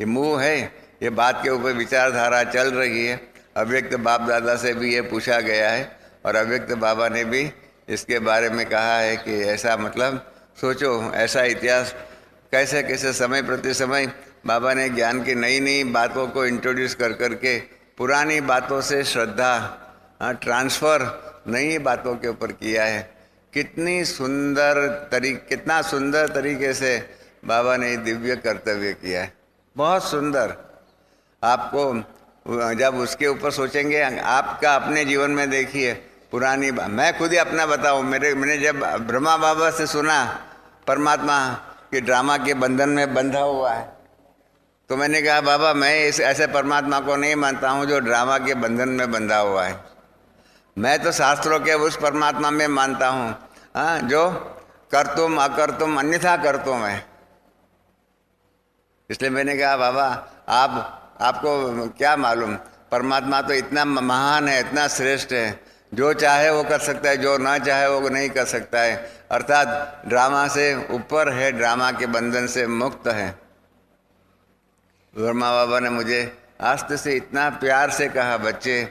Speaker 2: ये मुँह है, ये बात के ऊपर विचारधारा चल रही है। अव्यक्त बाप दादा से भी ये पूछा गया है और अव्यक्त बाबा ने भी इसके बारे में कहा है कि ऐसा मतलब सोचो, ऐसा इतिहास कैसे कैसे समय प्रति समय बाबा ने ज्ञान की नई नई बातों को इंट्रोड्यूस कर करके पुरानी बातों से श्रद्धा ट्रांसफ़र नई बातों के ऊपर किया है। कितना सुंदर तरीके से बाबा ने दिव्य कर्तव्य किया है, बहुत सुंदर। आपको जब उसके ऊपर सोचेंगे, आपका अपने जीवन में देखिए पुरानी बात। मैं खुद ही अपना बताऊँ, मैंने जब ब्रह्मा बाबा से सुना परमात्मा के ड्रामा के बंधन में बंधा हुआ है, तो मैंने कहा बाबा मैं ऐसे परमात्मा को नहीं मानता हूँ जो ड्रामा के बंधन में बंधा हुआ है। मैं तो शास्त्रों के उस परमात्मा में मानता हूँ, हाँ, जो कर्तुम अकर्तुम अन्यथा कर्तुम है। इसलिए मैंने कहा बाबा आपको क्या मालूम, परमात्मा तो इतना महान है, इतना श्रेष्ठ है, जो चाहे वो कर सकता है, जो ना चाहे वो नहीं कर सकता है, अर्थात ड्रामा से ऊपर है, ड्रामा के बंधन से मुक्त है। ब्रह्मा बाबा ने मुझे आस्ते से इतना प्यार से कहा, बच्चे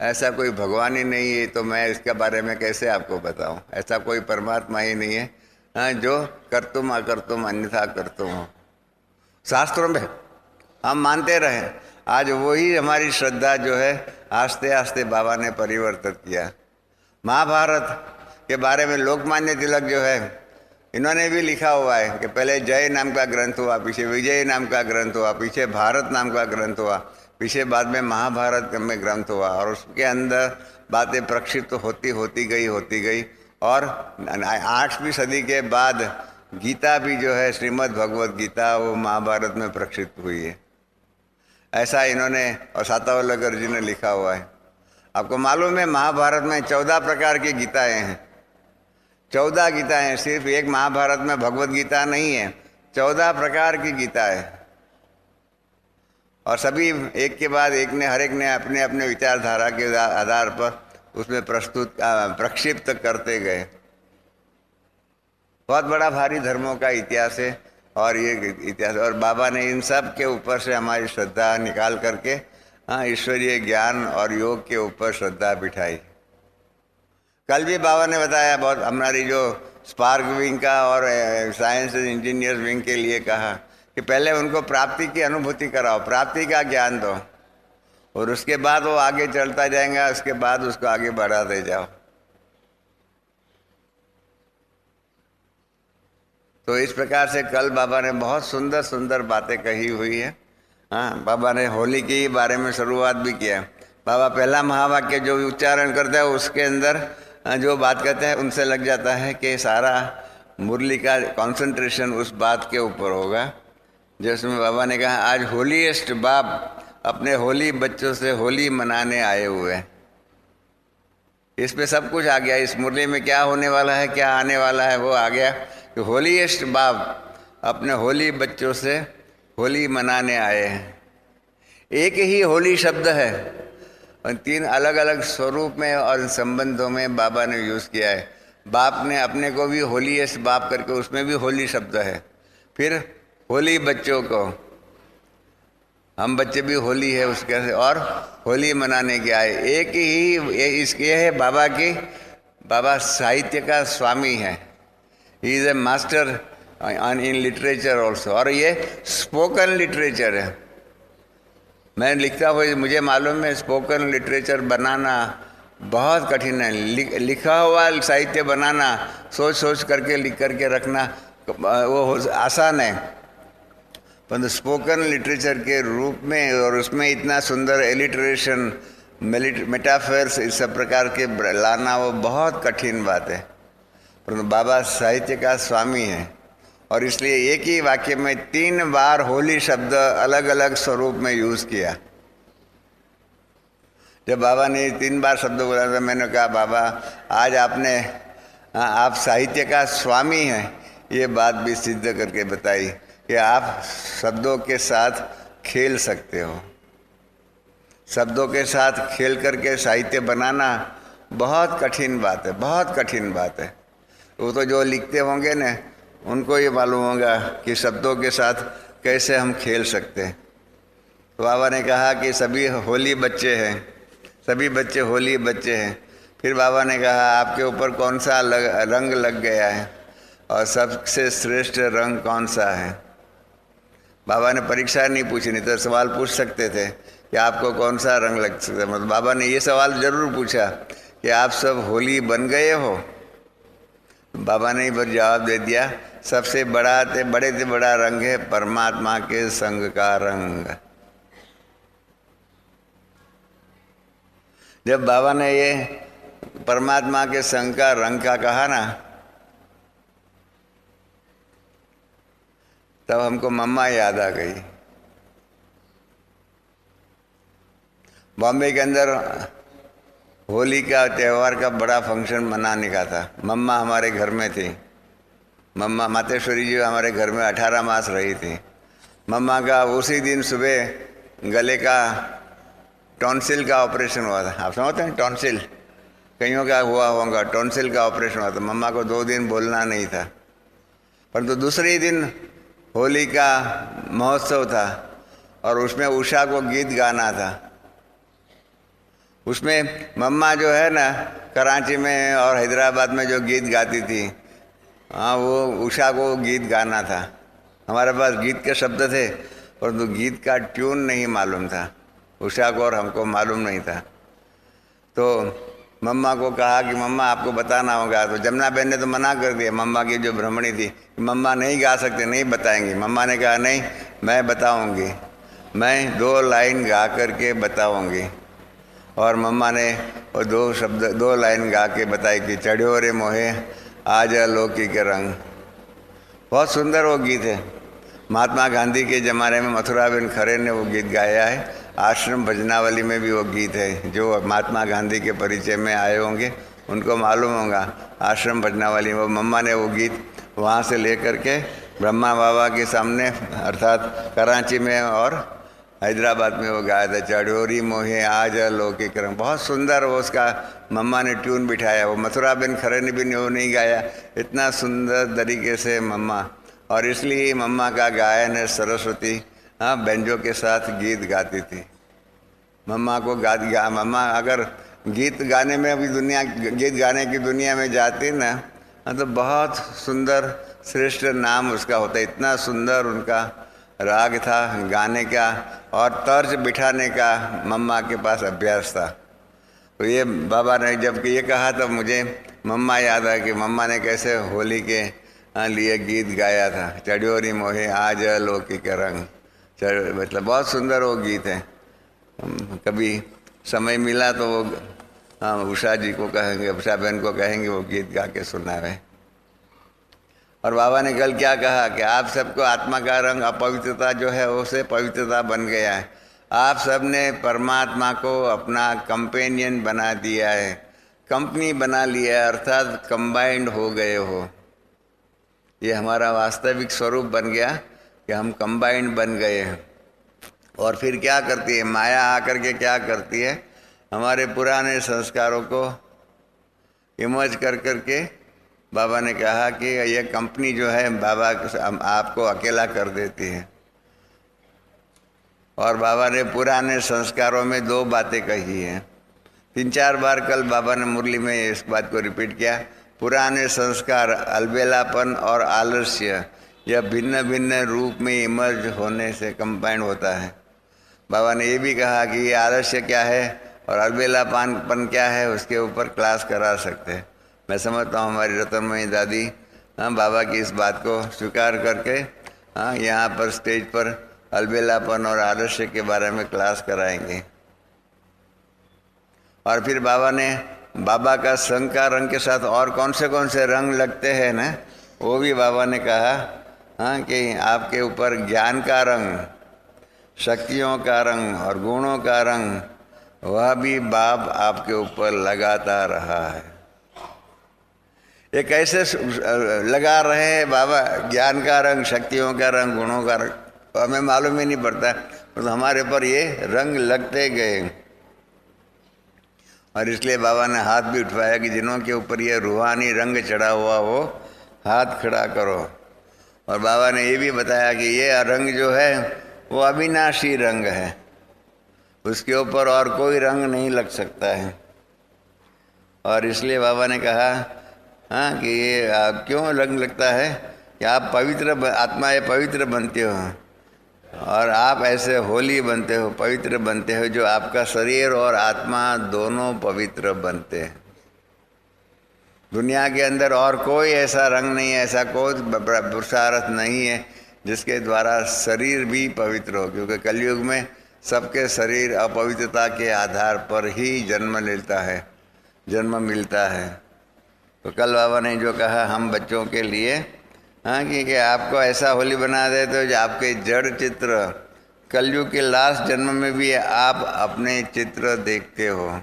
Speaker 2: ऐसा कोई भगवान ही नहीं है, तो मैं इसके बारे में कैसे आपको बताऊं, ऐसा कोई परमात्मा ही नहीं है, हाँ, जो कर्तुम अकर्तुम अन्यथा कर्तुम हो। शास्त्रों में हम मानते रहे, आज वही हमारी श्रद्धा जो है आस्ते आस्ते बाबा ने परिवर्तित किया। महाभारत के बारे में लोकमान्य तिलक जो है, इन्होंने भी लिखा हुआ है कि पहले जय नाम का ग्रंथ हुआ, पीछे विजय नाम का ग्रंथ हुआ, पीछे भारत नाम का ग्रंथ हुआ, पीछे बाद में महाभारत में ग्रंथ हुआ, और उसके अंदर बातें प्रक्षिप्त होती गई और 8वीं सदी के बाद गीता भी जो है श्रीमद् भगवत गीता वो महाभारत में प्रक्षिप्त हुई है। ऐसा इन्होंने और सातावल्लकर जी ने लिखा हुआ है। आपको मालूम है महाभारत में 14 प्रकार की गीताएँ हैं, 14 गीताएँ, सिर्फ एक महाभारत में भगवत गीता नहीं है, 14 प्रकार की गीताएँ, और सभी एक के बाद एक ने हर एक ने अपने अपने विचारधारा के आधार पर उसमें प्रक्षिप्त करते गए। बहुत बड़ा भारी धर्मों का इतिहास है और ये इतिहास, और बाबा ने इन सब के ऊपर से हमारी श्रद्धा निकाल करके हाँ ईश्वरीय ज्ञान और योग के ऊपर श्रद्धा बिठाई। कल भी बाबा ने बताया, बहुत हमारी जो स्पार्क विंग का और साइंस इंजीनियर्स विंग के लिए कहा कि पहले उनको प्राप्ति की अनुभूति कराओ, प्राप्ति का ज्ञान दो, और उसके बाद वो आगे चलता जाएगा, उसके बाद उसको आगे बढ़ाते जाओ। तो इस प्रकार से कल बाबा ने बहुत सुंदर सुंदर बातें कही हुई है। हाँ, बाबा ने होली के बारे में शुरुआत भी किया। बाबा पहला महावाक्य जो उच्चारण करते हैं उसके अंदर जो बात कहते हैं उनसे लग जाता है कि सारा मुरली का कंसंट्रेशन उस बात के ऊपर होगा, जिसमें बाबा ने कहा आज होलीएस्ट बाप अपने होली बच्चों से होली मनाने आए हुए हैं। इस पे सब कुछ आ गया, इस मुरली में क्या होने वाला है, क्या आने वाला है, वो आ गया कि होलीएस्ट बाप अपने होली बच्चों से होली मनाने आए हैं। एक ही होली शब्द है और 3 अलग अलग स्वरूप में और संबंधों में बाबा ने यूज़ किया है। बाप ने अपने को भी होलीएस्ट बाप करके उसमें भी होली शब्द है। फिर होली बच्चों को, हम बच्चे भी होली है उसके से, और होली मनाने के आए। एक ही इसके है बाबा की, बाबा साहित्य का स्वामी है, he is a master in literature also, और ये स्पोकन लिटरेचर है। मैं लिखता हुआ मुझे मालूम है स्पोकन लिटरेचर बनाना बहुत कठिन है। लिखा हुआ साहित्य बनाना, सोच सोच करके लिख करके रखना वो आसान है, परंतु स्पोकन लिटरेचर के रूप में और उसमें इतना सुंदर एलिट्रेशन मेटाफर्स इस सब प्रकार के लाना वो बहुत कठिन बात है, परंतु बाबा साहित्य का स्वामी है और इसलिए एक ही वाक्य में 3 बार होली शब्द अलग अलग स्वरूप में यूज़ किया। जब बाबा ने 3 बार शब्द बोला तो मैंने कहा बाबा आज आप साहित्य का स्वामी हैं, ये बात भी सिद्ध करके बताई कि आप शब्दों के साथ खेल सकते हो। शब्दों के साथ खेल करके साहित्य बनाना बहुत कठिन बात है, बहुत कठिन बात है। वो तो जो लिखते होंगे न उनको ये मालूम होगा कि शब्दों के साथ कैसे हम खेल सकते हैं। तो बाबा ने कहा कि सभी होली बच्चे हैं, सभी बच्चे होली बच्चे हैं। फिर बाबा ने कहा आपके ऊपर कौन सा रंग लग गया है और सबसे श्रेष्ठ रंग कौन सा है। बाबा ने परीक्षा नहीं पूछी, नहीं तो सवाल पूछ सकते थे कि आपको कौन सा रंग लग सकता है। मतलब बाबा ने ये सवाल ज़रूर पूछा कि आप सब होली बन गए हो। बाबा ने पर जवाब दे दिया सबसे बड़े से बड़ा रंग है परमात्मा के संग का रंग। जब बाबा ने ये परमात्मा के संग का रंग का कहा ना, तब हमको मम्मा याद आ गई। बॉम्बे के अंदर होली का त्यौहार का बड़ा फंक्शन मनाने का था। मम्मा हमारे घर में थी, मम्मा मातेश्वरी जी हमारे घर में 18 मास रही थी। मम्मा का उसी दिन सुबह गले का टॉन्सिल का ऑपरेशन हुआ था। आप समझते हैं टॉन्सिल, कईयों का हुआ होगा, टॉन्सिल का ऑपरेशन हुआ था। मम्मा को 2 दिन बोलना नहीं था, परंतु दूसरे ही दिन होली का महोत्सव था और उसमें उषा को गीत गाना था। उसमें मम्मा जो है ना कराची में और हैदराबाद में जो गीत गाती थी, हाँ वो उषा को गीत गाना था। हमारे पास गीत के शब्द थे परंतु गीत का ट्यून नहीं मालूम था, उषा को और हमको मालूम नहीं था। तो मम्मा को कहा कि मम्मा आपको बताना होगा। तो जमुना बहन ने तो मना कर दिया, मम्मा की जो ब्राह्मणी थी, मम्मा नहीं गा सकते, नहीं बताएंगी। मम्मा ने कहा नहीं मैं बताऊंगी, मैं 2 लाइन गा करके बताऊंगी। और मम्मा ने वो 2 लाइन गा के बताई कि चढ़ो रे मोहे आज लौकी के रंग। बहुत सुंदर वो गीत है। महात्मा गांधी के ज़माने में मथुराबेन खरे ने वो गीत गाया है। आश्रम भजनावली में भी वो गीत है। जो महात्मा गांधी के परिचय में आए होंगे उनको मालूम होगा, आश्रम भजनावली में वो मम्मा ने वो गीत वहाँ से ले करके ब्रह्मा बाबा के सामने अर्थात कराची में और हैदराबाद में वो गाया था, चढ़ोरी मोहे आज लौकिक रंग। बहुत सुंदर वो उसका मम्मा ने ट्यून बिठाया। वो मथुराबेन खरे ने भी वो नहीं गाया इतना सुंदर तरीके से मम्मा। और इसलिए मम्मा का गायन है सरस्वती, हाँ बेंजो के साथ गीत गाती थी। मम्मा को मम्मा अगर गीत गाने में अभी गीत गाने की दुनिया में जाती ना तो बहुत सुंदर श्रेष्ठ नाम उसका होता। इतना सुंदर उनका राग था गाने का और तर्ज बिठाने का मम्मा के पास अभ्यास था। तो ये बाबा ने जब ये कहा तब मुझे मम्मा याद आया कि मम्मा ने कैसे होली के लिए गीत गाया था, चढ़ोरी मोहे आज लौकिक रंग। मतलब बहुत सुंदर वो गीत है। कभी समय मिला तो वो उषा जी को कहेंगे, उषा बहन को कहेंगे वो गीत गा के सुनावे। और बाबा ने कल क्या कहा कि आप सबको आत्मा का रंग अपवित्रता जो है उसे पवित्रता बन गया है। आप सब ने परमात्मा को अपना कंपेनियन बना दिया है, कंपनी बना लिया है, अर्थात कंबाइंड हो गए हो। ये हमारा वास्तविक स्वरूप बन गया कि हम कंबाइंड बन गए हैं। और फिर क्या करती है माया आकर के, क्या करती है हमारे पुराने संस्कारों को इमर्ज कर करके बाबा ने कहा कि ये कंपनी जो है बाबा आपको अकेला कर देती है। और बाबा ने पुराने संस्कारों में 2 बातें कही हैं। 3-4 बार कल बाबा ने मुरली में इस बात को रिपीट किया। पुराने संस्कार अलबेलापन और आलस्य यह भिन्न भिन्न रूप में इमर्ज होने से कंबाइंड होता है। बाबा ने ये भी कहा कि ये आलस्य क्या है और अलबेलापन क्या है, उसके ऊपर क्लास करा सकते हैं। मैं समझता हूँ हमारी रतनमयी दादी बाबा की इस बात को स्वीकार करके यहाँ पर स्टेज पर अलबेलापन और आलस्य के बारे में क्लास कराएंगे। और फिर बाबा का संग का रंग के साथ और कौन से रंग लगते हैं ना, वो भी बाबा ने कहा हाँ कि आपके ऊपर ज्ञान का रंग, शक्तियों का रंग और गुणों का रंग, वह भी बाप आपके ऊपर लगाता रहा है। ये कैसे लगा रहे हैं बाबा? ज्ञान का रंग, शक्तियों का रंग, गुणों का रंग, तो हमें मालूम ही नहीं पड़ता, तो हमारे पर ये रंग लगते गए। और इसलिए बाबा ने हाथ भी उठवाया कि जिन्हों के ऊपर ये रूहानी रंग चढ़ा हुआ वो हाथ खड़ा करो। और बाबा ने ये भी बताया कि ये रंग जो है वो अविनाशी रंग है, उसके ऊपर और कोई रंग नहीं लग सकता है। और इसलिए बाबा ने कहा हाँ कि ये क्यों रंग लगता है कि आप पवित्र आत्माएं पवित्र बनते हो, और आप ऐसे होली बनते हो, पवित्र बनते हो, जो आपका शरीर और आत्मा दोनों पवित्र बनते हैं। दुनिया के अंदर और कोई ऐसा रंग नहीं है, ऐसा कोई पुरुषार्थ नहीं है जिसके द्वारा शरीर भी पवित्र हो, क्योंकि कलयुग में सबके शरीर अपवित्रता के आधार पर ही जन्म मिलता है। तो कल बाबा ने जो कहा हम बच्चों के लिए हाँ कि आपको ऐसा होली बना दे तो जो आपके जड़ चित्र कलयुग के लास्ट जन्म में भी आप अपने चित्र देखते हो।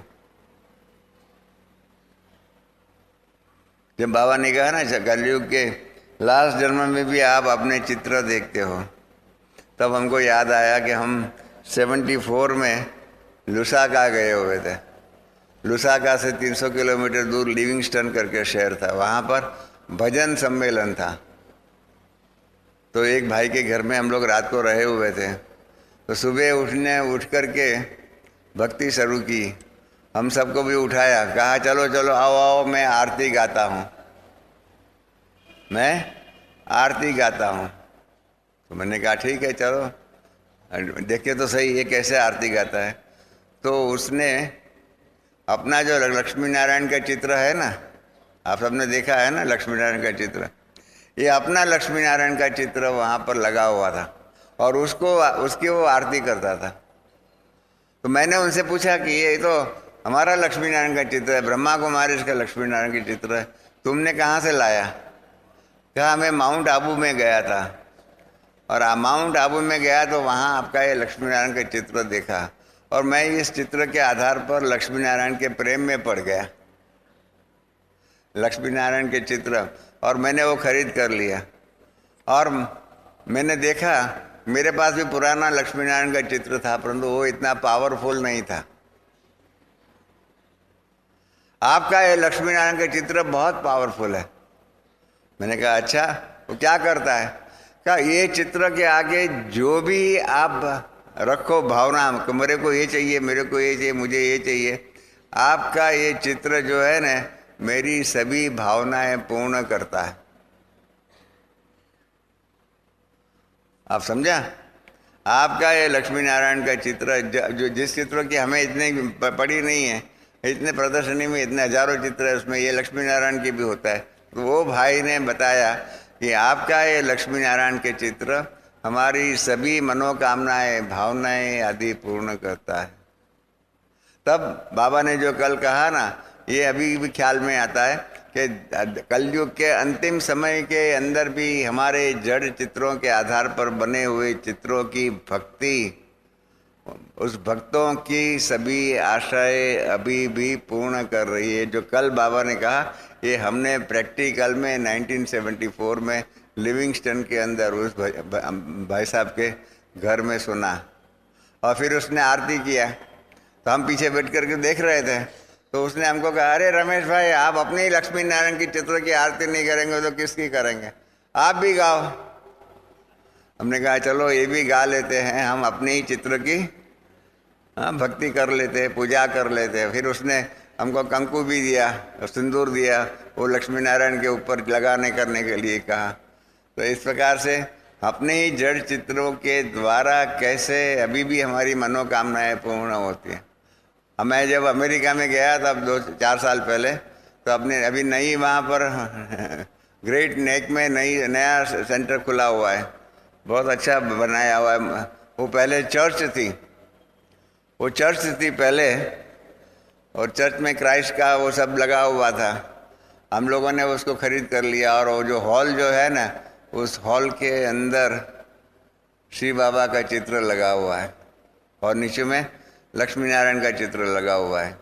Speaker 2: जब बाबा ने कहा ना कलयुग के लास्ट जन्म में भी आप अपने चित्र देखते हो, तब हमको याद आया कि हम 74 में लुसाका गए हुए थे। लुसाका से 300 किलोमीटर दूर लिविंगस्टन करके शहर था, वहाँ पर भजन सम्मेलन था। तो एक भाई के घर में हम लोग रात को रहे हुए थे, तो सुबह उठ करके भक्ति शुरू की। हम सबको भी उठाया, कहा चलो चलो आओ मैं आरती गाता हूँ। तो मैंने कहा ठीक है चलो देखिए तो सही ये कैसे आरती गाता है। तो उसने अपना जो लक्ष्मी नारायण का चित्र है ना, आप सबने देखा है ना लक्ष्मी नारायण का चित्र, ये अपना लक्ष्मी नारायण का चित्र वहाँ पर लगा हुआ था और उसकी वो आरती करता था। तो मैंने उनसे पूछा कि ये तो हमारा लक्ष्मी नारायण का चित्र है, ब्रह्मा कुमारी का लक्ष्मी नारायण का चित्र है, तुमने कहाँ से लाया? कहा मैं माउंट आबू में गया था, और माउंट आबू में गया तो वहाँ आपका ये लक्ष्मी नारायण का चित्र देखा, और मैं इस चित्र के आधार पर लक्ष्मी नारायण के प्रेम में पड़ गया, लक्ष्मी नारायण के चित्र, और मैंने वो खरीद कर लिया। और मैंने देखा मेरे पास भी पुराना लक्ष्मी नारायण का चित्र था, परंतु वो इतना पावरफुल नहीं था। आपका ये लक्ष्मी नारायण का चित्र बहुत पावरफुल है। मैंने कहा अच्छा वो क्या करता है? कहा ये चित्र के आगे जो भी आप रखो भावना, मेरे को ये चाहिए, मेरे को ये चाहिए, मुझे ये चाहिए, आपका ये चित्र जो है ना मेरी सभी भावनाएं पूर्ण करता है। आप समझा? आपका ये लक्ष्मी नारायण का चित्र जो जिस चित्र की हमें इतने पड़ी नहीं है, इतने प्रदर्शनी में इतने हजारों चित्र है, उसमें ये लक्ष्मी नारायण की भी होता है। तो वो भाई ने बताया कि आपका ये लक्ष्मी नारायण के चित्र हमारी सभी मनोकामनाएं, भावनाएं आदि पूर्ण करता है। तब बाबा ने जो कल कहा ना, ये अभी भी ख्याल में आता है कि कलयुग के अंतिम समय के अंदर भी हमारे जड़ चित्रों के आधार पर बने हुए चित्रों की भक्ति, उस भक्तों की सभी आशाएं अभी भी पूर्ण कर रही है। जो कल बाबा ने कहा ये हमने प्रैक्टिकल में 1974 में लिविंगस्टन के अंदर उस भाई साहब के घर में सुना, और फिर उसने आरती किया तो हम पीछे बैठ करके देख रहे थे। तो उसने हमको कहा अरे रमेश भाई आप अपने ही लक्ष्मी नारायण की चित्र की आरती नहीं करेंगे तो किसकी करेंगे, आप भी गाओ। हमने कहा चलो ये भी गा लेते हैं, हम अपने ही चित्र की भक्ति कर लेते हैं, पूजा कर लेते हैं। फिर उसने हमको कंकु भी दिया, सिंदूर दिया, वो लक्ष्मी नारायण के ऊपर लगाने करने के लिए कहा। तो इस प्रकार से अपने ही जड़ चित्रों के द्वारा कैसे अभी भी हमारी मनोकामनाएं पूर्ण होती हैं। मैं जब अमेरिका में गया तब 2-4 साल पहले, तो अभी नई वहाँ पर ग्रेट नेक में नया सेंटर खुला हुआ है, बहुत अच्छा बनाया हुआ है। वो पहले चर्च थी, वो चर्च थी पहले, और चर्च में क्राइस्ट का वो सब लगा हुआ था। हम लोगों ने उसको खरीद कर लिया और वो जो हॉल जो है ना, उस हॉल के अंदर श्री बाबा का चित्र लगा हुआ है और नीचे में लक्ष्मी नारायण का चित्र लगा हुआ है।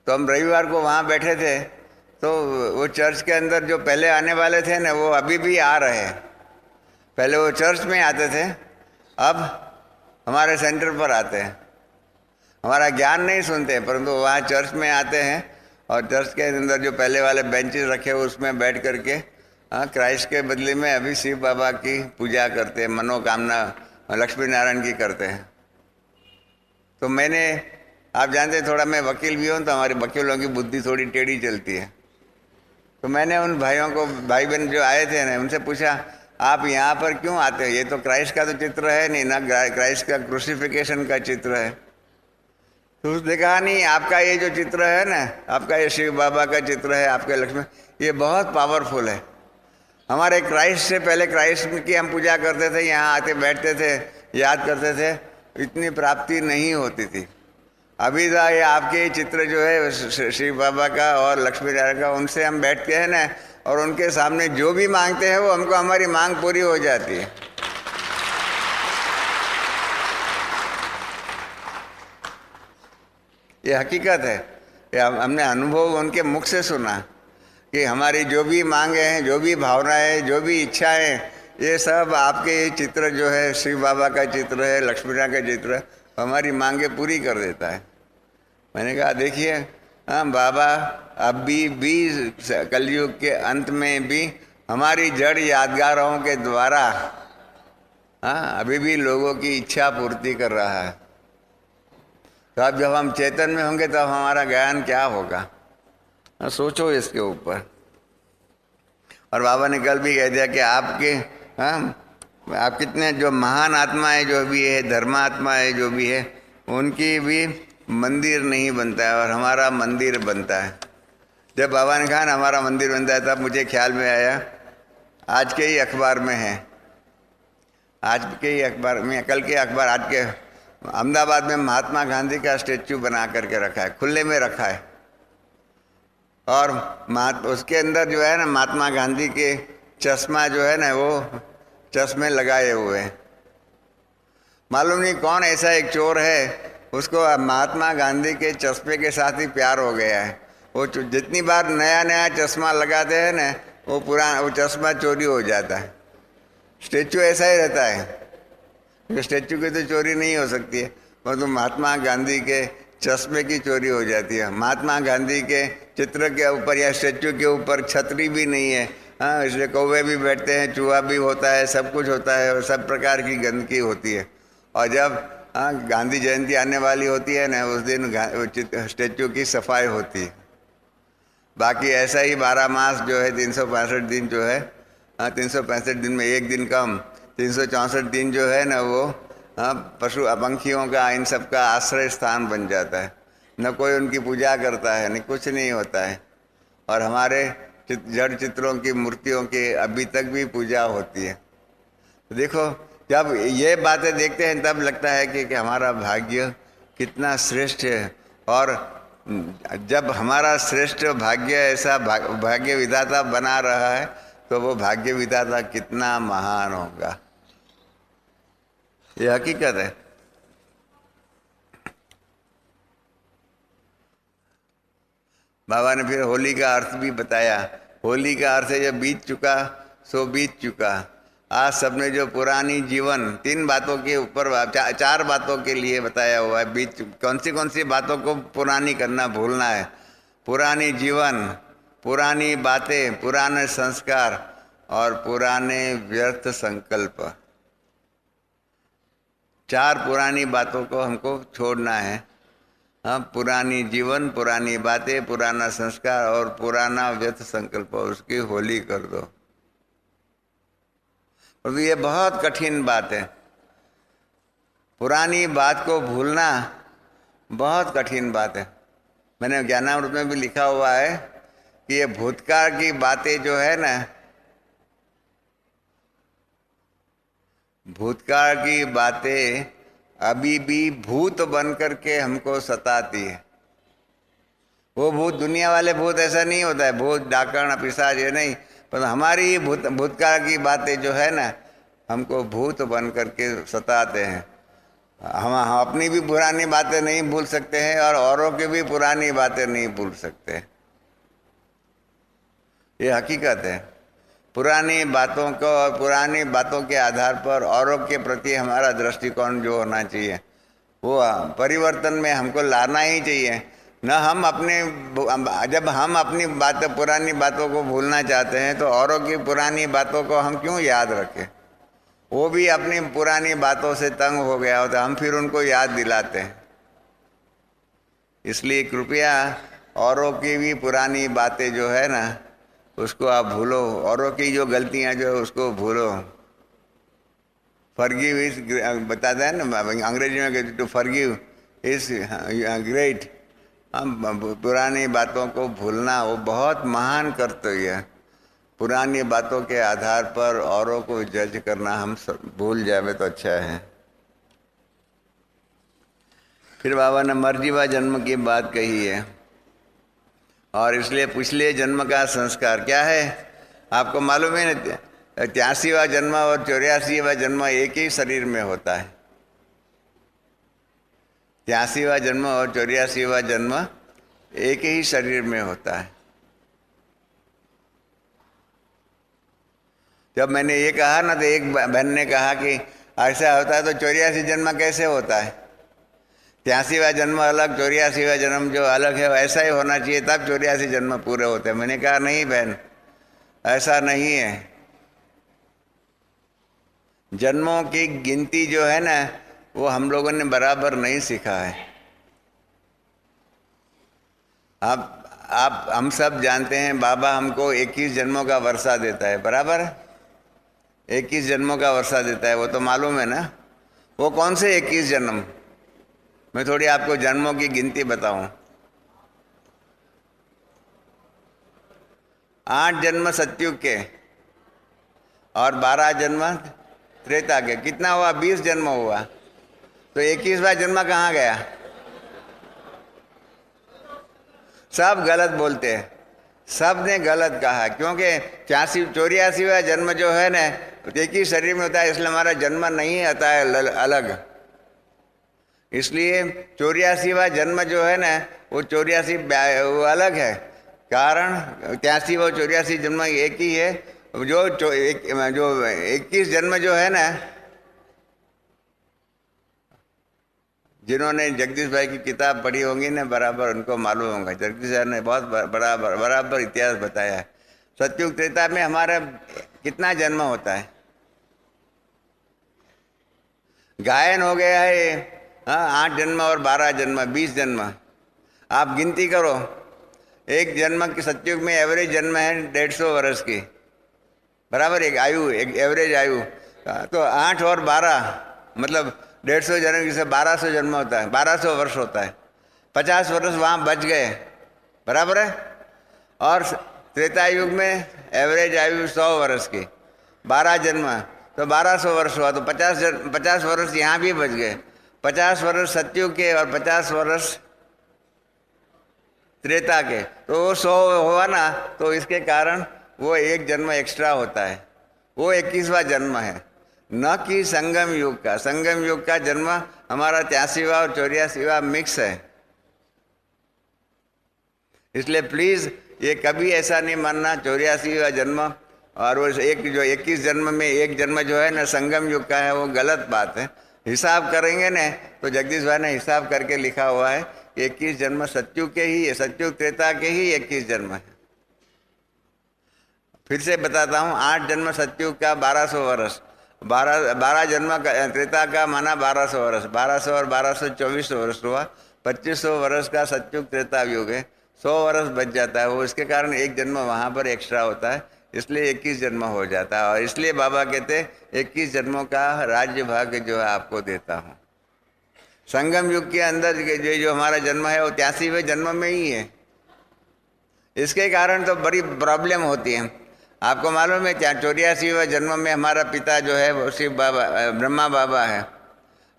Speaker 2: तो हम रविवार को वहाँ बैठे थे, तो वो चर्च के अंदर जो पहले आने वाले थे ना, वो अभी भी आ रहे हैं। पहले वो चर्च में आते थे, अब हमारे सेंटर पर आते हैं। हमारा ज्ञान नहीं सुनते, परंतु वहाँ चर्च में आते हैं और चर्च के अंदर जो पहले वाले बेंचेस रखे हुए उसमें बैठ करके क्राइस्ट के बदले में अभी शिव बाबा की पूजा करते हैं, मनोकामना लक्ष्मी नारायण की करते हैं। तो मैंने, आप जानते हैं थोड़ा मैं वकील भी हूँ, तो हमारे वकीलों की बुद्धि थोड़ी टेढ़ी चलती है। तो मैंने उन भाइयों को, भाई बहन जो आए थे ना, उनसे पूछा आप यहाँ पर क्यों आते हो? ये तो क्राइस्ट का तो चित्र है नहीं ना, क्राइस्ट का क्रूसिफिकेशन का चित्र है। तो उसने कहा नहीं, आपका ये जो चित्र है ना, आपका ये शिव बाबा का चित्र है, आपके लक्ष्मी, ये बहुत पावरफुल है। हमारे क्राइस्ट से पहले क्राइस्ट की हम पूजा करते थे, यहाँ आते बैठते थे, याद करते थे, इतनी प्राप्ति नहीं होती थी। अभी तो ये आपके चित्र जो है शिव बाबा का और लक्ष्मी नारायण का, उनसे हम बैठते हैं ना और उनके सामने जो भी मांगते हैं वो हमको, हमारी मांग पूरी हो जाती है। ये हकीकत है, ये हमने अनुभव उनके मुख से सुना कि हमारी जो भी मांगे हैं, जो भी भावनाएं, जो भी इच्छाएं, ये सब आपके चित्र जो है, शिव बाबा का चित्र है, लक्ष्मी नारायण का चित्र है, हमारी मांगे पूरी कर देता है। मैंने कहा देखिए, हाँ बाबा अभी भी कलयुग के अंत में भी हमारी जड़ यादगारों के द्वारा अभी भी लोगों की इच्छा पूर्ति कर रहा है। तो अब जब हम चेतन में होंगे तब हमारा ज्ञान क्या होगा? सोचो इसके ऊपर। और बाबा ने कल भी कह दिया कि आपके आप कितने जो महान आत्माएं जो भी है, धर्मात्माएं जो भी है, उनकी भी मंदिर नहीं बनता है और हमारा मंदिर बनता है। जब बाबा ने कहा ना हमारा मंदिर बनता है, तब मुझे ख्याल में आया, आज के ही अखबार में है, आज के ही अखबार में, कल के अखबार, आज के अहमदाबाद में महात्मा गांधी का स्टेच्यू बना करके रखा है, खुले में रखा है। और उसके अंदर जो है ना, महात्मा गांधी के चश्मा जो है ना, वो चश्मे लगाए हुए हैं। मालूम नहीं कौन ऐसा एक चोर है, उसको महात्मा गांधी के चश्मे के साथ ही प्यार हो गया है। वो जितनी बार नया नया चश्मा लगाते हैं ना, वो चश्मा चोरी हो जाता है। स्टेच्यू ऐसा ही रहता है, स्टेच्यू की तो चोरी नहीं हो सकती है, परंतु महात्मा गांधी के चश्मे की चोरी हो जाती है। महात्मा गांधी के चित्र के ऊपर या स्टेच्यू के ऊपर छतरी भी नहीं है, हाँ, इसलिए कौवे भी बैठते हैं, चूहा भी होता है, सब कुछ होता है और सब प्रकार की गंदगी होती है। और जब गांधी जयंती आने वाली होती है ना, उस दिन स्टेच्यू की सफाई होती है। बाकी ऐसा ही 12 मास जो है, 365 दिन जो है, 365 दिन में एक दिन कम, 364 दिन जो है ना, वो पशु पंखियों का, इन सब का आश्रय स्थान बन जाता है। न कोई उनकी पूजा करता है, न कुछ नहीं होता है। और हमारे जड़ चित्रों की, मूर्तियों की अभी तक भी पूजा होती है। तो देखो, जब ये बातें देखते हैं तब लगता है कि हमारा भाग्य कितना श्रेष्ठ है। और जब हमारा श्रेष्ठ भाग्य ऐसा भाग्य विधाता बना रहा है, तो वो भाग्य विधाता कितना महान होगा, ये हकीकत है। बाबा ने फिर होली का अर्थ भी बताया। होली का अर्थ है जो बीत चुका सो बीत चुका। आज सबने जो पुरानी जीवन, 3 बातों के ऊपर, 4 बातों के लिए बताया हुआ है। बीत कौन सी बातों को पुरानी करना, भूलना है? पुरानी जीवन, पुरानी बातें, पुराने संस्कार और पुराने व्यर्थ संकल्प। 4 पुरानी बातों को हमको छोड़ना है। हाँ, पुरानी जीवन, पुरानी बातें, पुराना संस्कार और पुराना व्यर्थ संकल्प, उसकी होली कर दो। और ये बहुत कठिन बात है। पुरानी बात को भूलना बहुत कठिन बात है। मैंने ज्ञानामृत में भी लिखा हुआ है कि ये भूतकाल की बातें जो है ना, भूतकाल की बातें अभी भी भूत बन करके हमको सताती है। वो भूत दुनिया वाले भूत ऐसा नहीं होता है, भूत डाकण पिशाच ये नहीं, पर हमारी भूतकाल की बातें जो है ना हमको भूत बन करके सताते हैं। हम अपनी भी पुरानी बातें नहीं भूल सकते हैं और औरों की भी पुरानी बातें नहीं भूल सकते। ये हकीकत है। पुरानी बातों को और पुरानी बातों के आधार पर औरों के प्रति हमारा दृष्टिकोण जो होना चाहिए वो परिवर्तन में हमको लाना ही चाहिए। न हम जब हम अपनी पुरानी बातों को भूलना चाहते हैं तो औरों की पुरानी बातों को हम क्यों याद रखें। वो भी अपनी पुरानी बातों से तंग हो गया होता, हम फिर उनको याद दिलाते हैं। इसलिए कृपया औरों की भी पुरानी बातें जो है ना उसको आप भूलो, औरों की जो गलतियां जो है उसको भूलो। फॉरगिव इज बताता है ना अंग्रेजी में, टू फॉरगिव इज ग्रेट। हम पुरानी बातों को भूलना वो बहुत महान कर्तव्य है। पुरानी बातों के आधार पर औरों को जज करना हम भूल जाए तो अच्छा है। फिर बाबा ने मर्जीवा जन्म की बात कही है और इसलिए पिछले जन्म का संस्कार क्या है आपको मालूम है ना। 83वां जन्म और 84वां जन्म एक ही शरीर में होता है। 83वां जन्म और 84वां जन्म एक ही शरीर में होता है। जब मैंने ये कहा ना तो एक बहन ने कहा कि ऐसा होता है तो 84 जन्म कैसे होता है। 83वां जन्म अलग, 84वां जन्म जो अलग है ऐसा ही होना चाहिए, तब 84 जन्म पूरे होते हैं। मैंने कहा नहीं बहन, ऐसा नहीं है। जन्मों की गिनती जो है ना वो हम लोगों ने बराबर नहीं सीखा है। आप हम सब जानते हैं बाबा हमको 21 जन्मों का वर्षा देता है, बराबर 21 जन्मों का वर्षा देता है, वो तो मालूम है ना। वो कौन से 21 जन्म, मैं थोड़ी आपको जन्मों की गिनती बताऊं। 8 जन्म सतयुग के और 12 जन्म त्रेता के, कितना हुआ 20 जन्म हुआ। तो 21वां जन्म कहाँ गया। सब गलत बोलते हैं, सब ने गलत कहा, क्योंकि 84वां जन्म जो है ना एक ही शरीर में होता है, इसलिए हमारा जन्म नहीं आता है अलग। इसलिए 84वां जन्म जो है ना वो 84 वो अलग है। कारण 83 और 84 जन्म एक ही है। जो 21 जन्म जो है ना, जिन्होंने जगदीश भाई की किताब पढ़ी होंगी ना बराबर उनको मालूम होगा। जगदीश भाई ने बहुत बराबर इतिहास बताया है। सतयुग त्रेता में हमारा कितना जन्म होता है। गायन हो गया है 8 जन्म और 12 जन्म 20 जन्म। आप गिनती करो, एक जन्म की सतयुग में एवरेज जन्म है 150 वर्ष की, बराबर एक आयु, एक एवरेज आयु। तो 8 और 12 मतलब 150 जन्म जिसे 1200 जन्म होता है, 1200 वर्ष होता है। 50 वर्ष वहाँ बच गए, बराबर है। और त्रेता युग में एवरेज आयु 100 वर्ष की, 12 जन्म तो 1200 वर्ष हुआ। तो 50 वर्ष यहाँ भी बच गए। 50 वर्ष सतयुग के और 50 वर्ष त्रेता के, तो वो 100 हुआ ना। तो इसके कारण वो एक जन्म एक्स्ट्रा होता है, वो 21वां जन्म है, न कि संगम युग का। संगम युग का जन्म हमारा 83वां और 84वां मिक्स है। इसलिए प्लीज ये कभी ऐसा नहीं मानना 84वां जन्म और वो एक जो 21 जन्म में एक जन्म जो है ना संगम युग का है, वो गलत बात है। हिसाब करेंगे ना तो जगदीश भाई ने हिसाब करके लिखा हुआ है 21 जन्म सतयुग के ही है, सतयुग त्रेता के ही 21 जन्म है। फिर से बताता हूँ, 8 जन्म सतयुग का 1200 वर्ष, 12 जन्म का त्रेता का माना 1200 वर्ष, 1200 और 1200 2400 वर्ष हुआ। 2500 वर्ष का सतयुग त्रेता युग है, 100 वर्ष बच जाता है। वो इसके कारण एक जन्म वहाँ पर एक्स्ट्रा होता है, इसलिए 21 जन्म हो जाता है। और इसलिए बाबा कहते 21 जन्मों का राज्य भाग्य जो है आपको देता हूँ। संगम युग के अंदर जो हमारा जन्म है वो 83वें जन्म में ही है। इसके कारण तो बड़ी प्रॉब्लम होती है। आपको मालूम है 84वें जन्म में हमारा पिता जो है वो शिव बाबा ब्रह्मा बाबा है,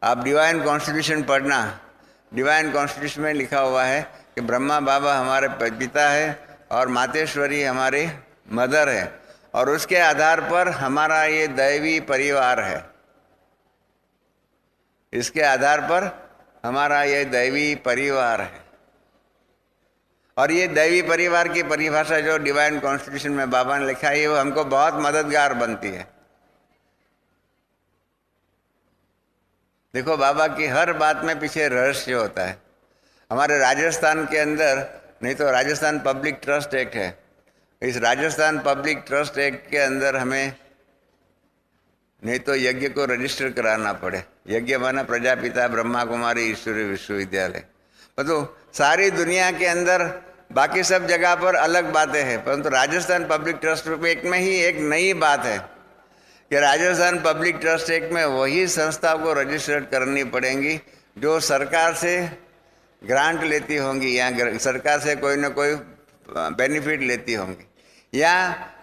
Speaker 2: आप डिवाइन कॉन्स्टिट्यूशन पढ़ना, डिवाइन कॉन्स्टिट्यूशन में लिखा हुआ है कि ब्रह्मा बाबा हमारे पिता है और मातेश्वरी हमारी मदर है, और उसके आधार पर हमारा ये दैवी परिवार है। इसके आधार पर हमारा ये दैवी परिवार है। और ये दैवी परिवार की परिभाषा जो डिवाइन कॉन्स्टिट्यूशन में बाबा ने लिखा है, वो हमको बहुत मददगार बनती है। देखो, बाबा की हर बात में पीछे रहस्य होता है। हमारे राजस्थान के अंदर, नहीं तो राजस्थान पब्लिक ट्रस्ट एक्ट है, इस राजस्थान पब्लिक ट्रस्ट एक्ट के अंदर हमें नहीं तो यज्ञ को रजिस्टर कराना पड़े। यज्ञ माना प्रजापिता ब्रह्मा कुमारी ईश्वरी विश्वविद्यालय। तो सारी दुनिया के अंदर बाकी सब जगह पर अलग बातें हैं, परंतु राजस्थान पब्लिक ट्रस्ट एक्ट में ही एक नई बात है कि राजस्थान पब्लिक ट्रस्ट एक्ट में वही संस्था को रजिस्टर्ड करनी पड़ेंगी जो सरकार से ग्रांट लेती होंगी या सरकार से कोई ना कोई बेनिफिट लेती होंगी या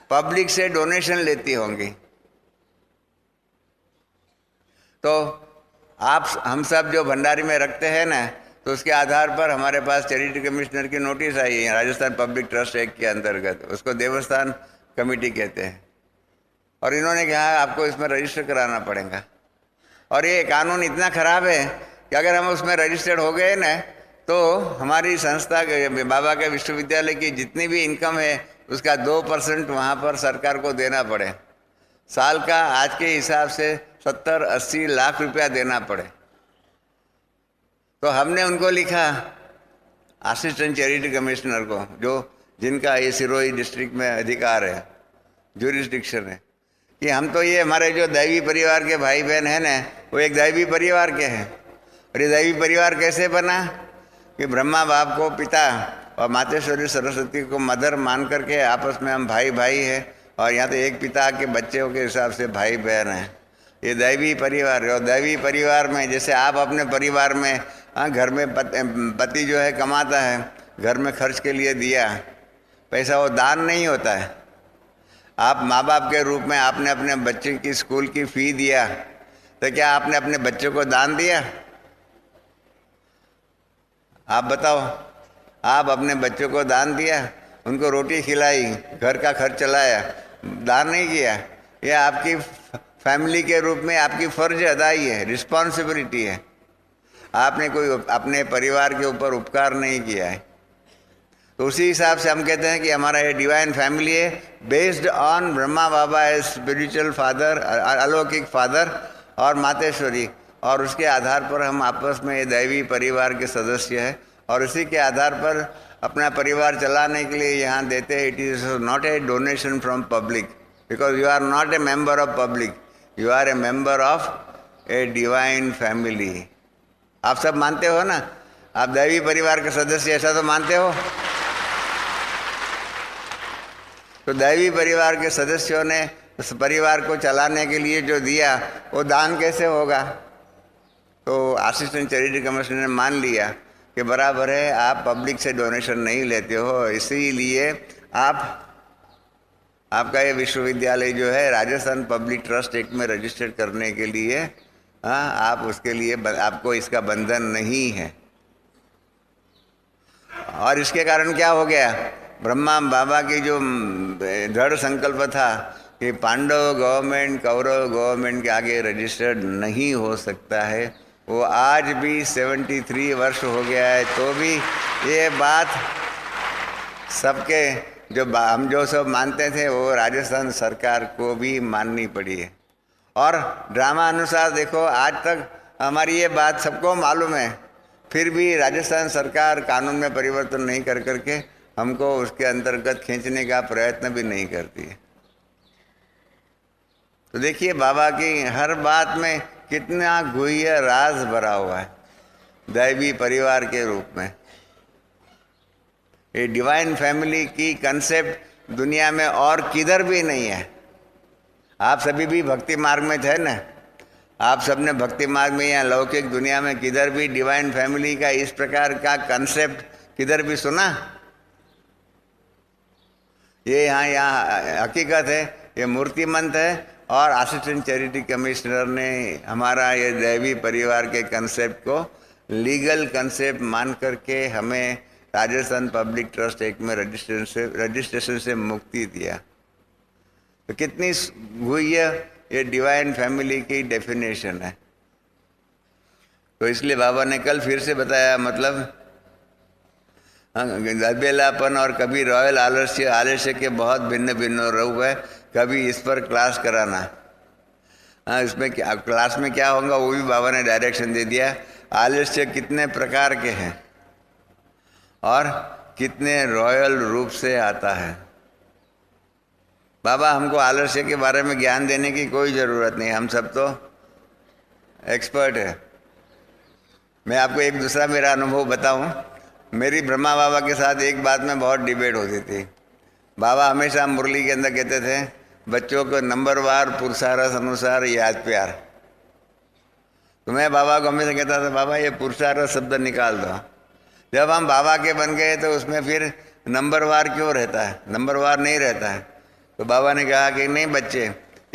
Speaker 2: पब्लिक से डोनेशन लेती होंगी। तो हम सब जो भंडारी में रखते हैं ना, तो उसके आधार पर हमारे पास चैरिटी कमिश्नर की नोटिस आई है राजस्थान पब्लिक ट्रस्ट एक्ट के अंतर्गत, उसको देवस्थान कमेटी कहते हैं, और इन्होंने कहा आपको इसमें रजिस्टर कराना पड़ेगा। और ये कानून इतना ख़राब है कि अगर हम उसमें रजिस्टर्ड हो गए ना, तो हमारी संस्था के बाबा के विश्वविद्यालय की जितनी भी इनकम है उसका 2% वहाँ पर सरकार को देना पड़े। साल का आज के हिसाब से 70-80 लाख रुपया देना पड़े। तो हमने उनको लिखा, असिस्टेंट चैरिटी कमिश्नर को, जो जिनका ये सिरोही डिस्ट्रिक्ट में अधिकार है, ज्यूरिसडिक्शन है, कि हम तो ये हमारे जो दैवी परिवार के भाई बहन हैं ना, वो एक दैवी परिवार के हैं। और ये दैवी परिवार कैसे बना कि ब्रह्मा बाप को पिता और मातेश्वरी सरस्वती को मदर मान करके आपस में हम भाई भाई हैं, और यहाँ तो एक पिता के बच्चों के हिसाब से भाई बहन हैं। ये दैवी परिवार है। और दैवी परिवार में जैसे आप अपने परिवार में घर में पति जो है कमाता है, घर में खर्च के लिए दिया पैसा, वो दान नहीं होता है। आप माँ बाप के रूप में आपने अपने बच्चे की स्कूल की फ़ी दिया, तो क्या आपने अपने बच्चों को दान दिया? आप बताओ, आप अपने बच्चों को दान दिया, उनको रोटी खिलाई, घर का खर्च चलाया, दान नहीं किया। यह आपकी फैमिली के रूप में आपकी फ़र्ज अदाई है, रिस्पॉन्सिबिलिटी है। आपने कोई अपने परिवार के ऊपर उपकार नहीं किया है। तो उसी हिसाब से हम कहते हैं कि हमारा ये डिवाइन फैमिली है, based on Brahma Baba as spiritual father, अलौकिक फादर और मातेश्वरी, और उसके आधार पर हम आपस में ये दैवी परिवार के सदस्य हैं, और उसी के आधार पर अपना परिवार चलाने के लिए यहाँ देते हैं। It is not a donation from public, because you are not a member of public, you are a member of a divine family. आप सब मानते हो ना, आप दैवी परिवार के सदस्य, ऐसा तो मानते हो। तो दैवी परिवार के सदस्यों ने उस परिवार को चलाने के लिए जो दिया, वो दान कैसे होगा? तो असिस्टेंट चैरिटी कमिश्नर ने मान लिया कि बराबर है, आप पब्लिक से डोनेशन नहीं लेते हो, इसीलिए आपका ये विश्वविद्यालय जो है राजस्थान पब्लिक ट्रस्ट एक्ट में रजिस्टर्ड करने के लिए आप उसके लिए आपको इसका बंधन नहीं है। और इसके कारण क्या हो गया, ब्रह्मा बाबा की जो दृढ़ संकल्प था कि पांडव गवर्नमेंट कौरव गवर्नमेंट के आगे रजिस्टर्ड नहीं हो सकता है, वो आज भी 73 वर्ष हो गया है, तो भी ये बात सबके हम जो सब मानते थे वो राजस्थान सरकार को भी माननी पड़ी है। और ड्रामा अनुसार देखो, आज तक हमारी ये बात सबको मालूम है, फिर भी राजस्थान सरकार कानून में परिवर्तन नहीं कर करके हमको उसके अंतर्गत खींचने का प्रयत्न भी नहीं करती है। तो देखिए, बाबा की हर बात में कितना गुह्य राज भरा हुआ है दैवी परिवार के रूप में। ये डिवाइन फैमिली की कंसेप्ट दुनिया में और किधर भी नहीं है। आप सभी भी भक्ति मार्ग में थे ना, आप सबने भक्ति मार्ग में या लौकिक दुनिया में किधर भी डिवाइन फैमिली का इस प्रकार का कंसेप्ट किधर भी सुना? ये यहाँ हकीकत है, ये मूर्तिमंत है, और असिस्टेंट चैरिटी कमिश्नर ने हमारा ये दैवी परिवार के कंसेप्ट को लीगल कंसेप्ट मान करके हमें राजस्थान पब्लिक ट्रस्ट एक्ट में रजिस्ट्रेशन से मुक्ति दिया। तो कितनी हुई है, ये डिवाइन फैमिली की डेफिनेशन है। तो इसलिए बाबा ने कल फिर से बताया, मतलब अबेलापन और कभी रॉयल आलस्य के बहुत भिन्न भिन्न रूप है। कभी इस पर क्लास कराना, इसमें क्या क्लास में क्या होगा वो भी बाबा ने डायरेक्शन दे दिया। आलस्य कितने प्रकार के हैं और कितने रॉयल रूप से आता है। बाबा हमको आलस्य के बारे में ज्ञान देने की कोई ज़रूरत नहीं, हम सब तो एक्सपर्ट है। मैं आपको एक दूसरा मेरा अनुभव बताऊं। मेरी ब्रह्मा बाबा के साथ एक बात में बहुत डिबेट होती थी। बाबा हमेशा मुरली के अंदर कहते थे बच्चों को नंबरवार पुरुषार्थ अनुसार याद प्यार। तो मैं बाबा को हमेशा कहता था बाबा ये पुरुषार्थ शब्द निकाल दो। जब हम बाबा के बन गए तो उसमें फिर नंबरवार क्यों रहता है, नंबरवार नहीं रहता है। तो बाबा ने कहा कि नहीं बच्चे,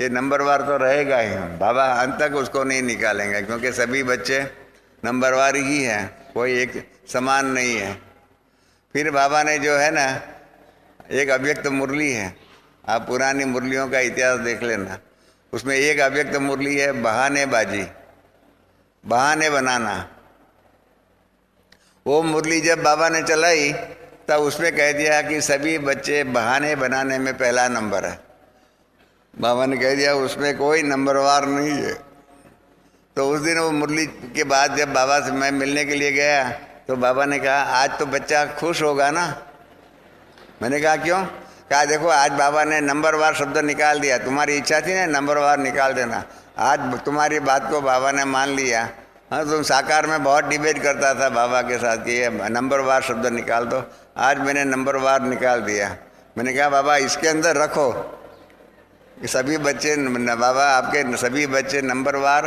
Speaker 2: ये नंबरवार तो रहेगा ही, बाबा अंत तक उसको नहीं निकालेंगे, क्योंकि सभी बच्चे नंबरवार ही हैं, कोई एक समान नहीं है। फिर बाबा ने जो है ना एक अव्यक्त मुरली है, आप पुरानी मुरलियों का इतिहास देख लेना, उसमें एक अव्यक्त मुरली है बहानेबाजी, बहाने बनाना। वो मुरली जब बाबा ने चलाई तब उसमें कह दिया कि सभी बच्चे बहाने बनाने में पहला नंबर है। बाबा ने कह दिया उसमें कोई नंबरवार नहीं है। तो उस दिन वो मुरली के बाद जब बाबा से मैं मिलने के लिए गया तो बाबा ने कहा आज तो बच्चा खुश होगा ना। मैंने कहा क्यों? कहा देखो आज बाबा ने नंबरवार शब्द निकाल दिया, तुम्हारी इच्छा थी ना नंबरवार निकाल देना, आज तुम्हारी बात को बाबा ने मान लिया। हाँ तुम साकार में बहुत डिबेट करता था बाबा के साथ कि ये नंबरवार शब्द निकाल दो, आज मैंने नंबरवार निकाल दिया। मैंने कहा बाबा इसके अंदर रखो सभी बच्चे, बाबा आपके सभी बच्चे नंबरवार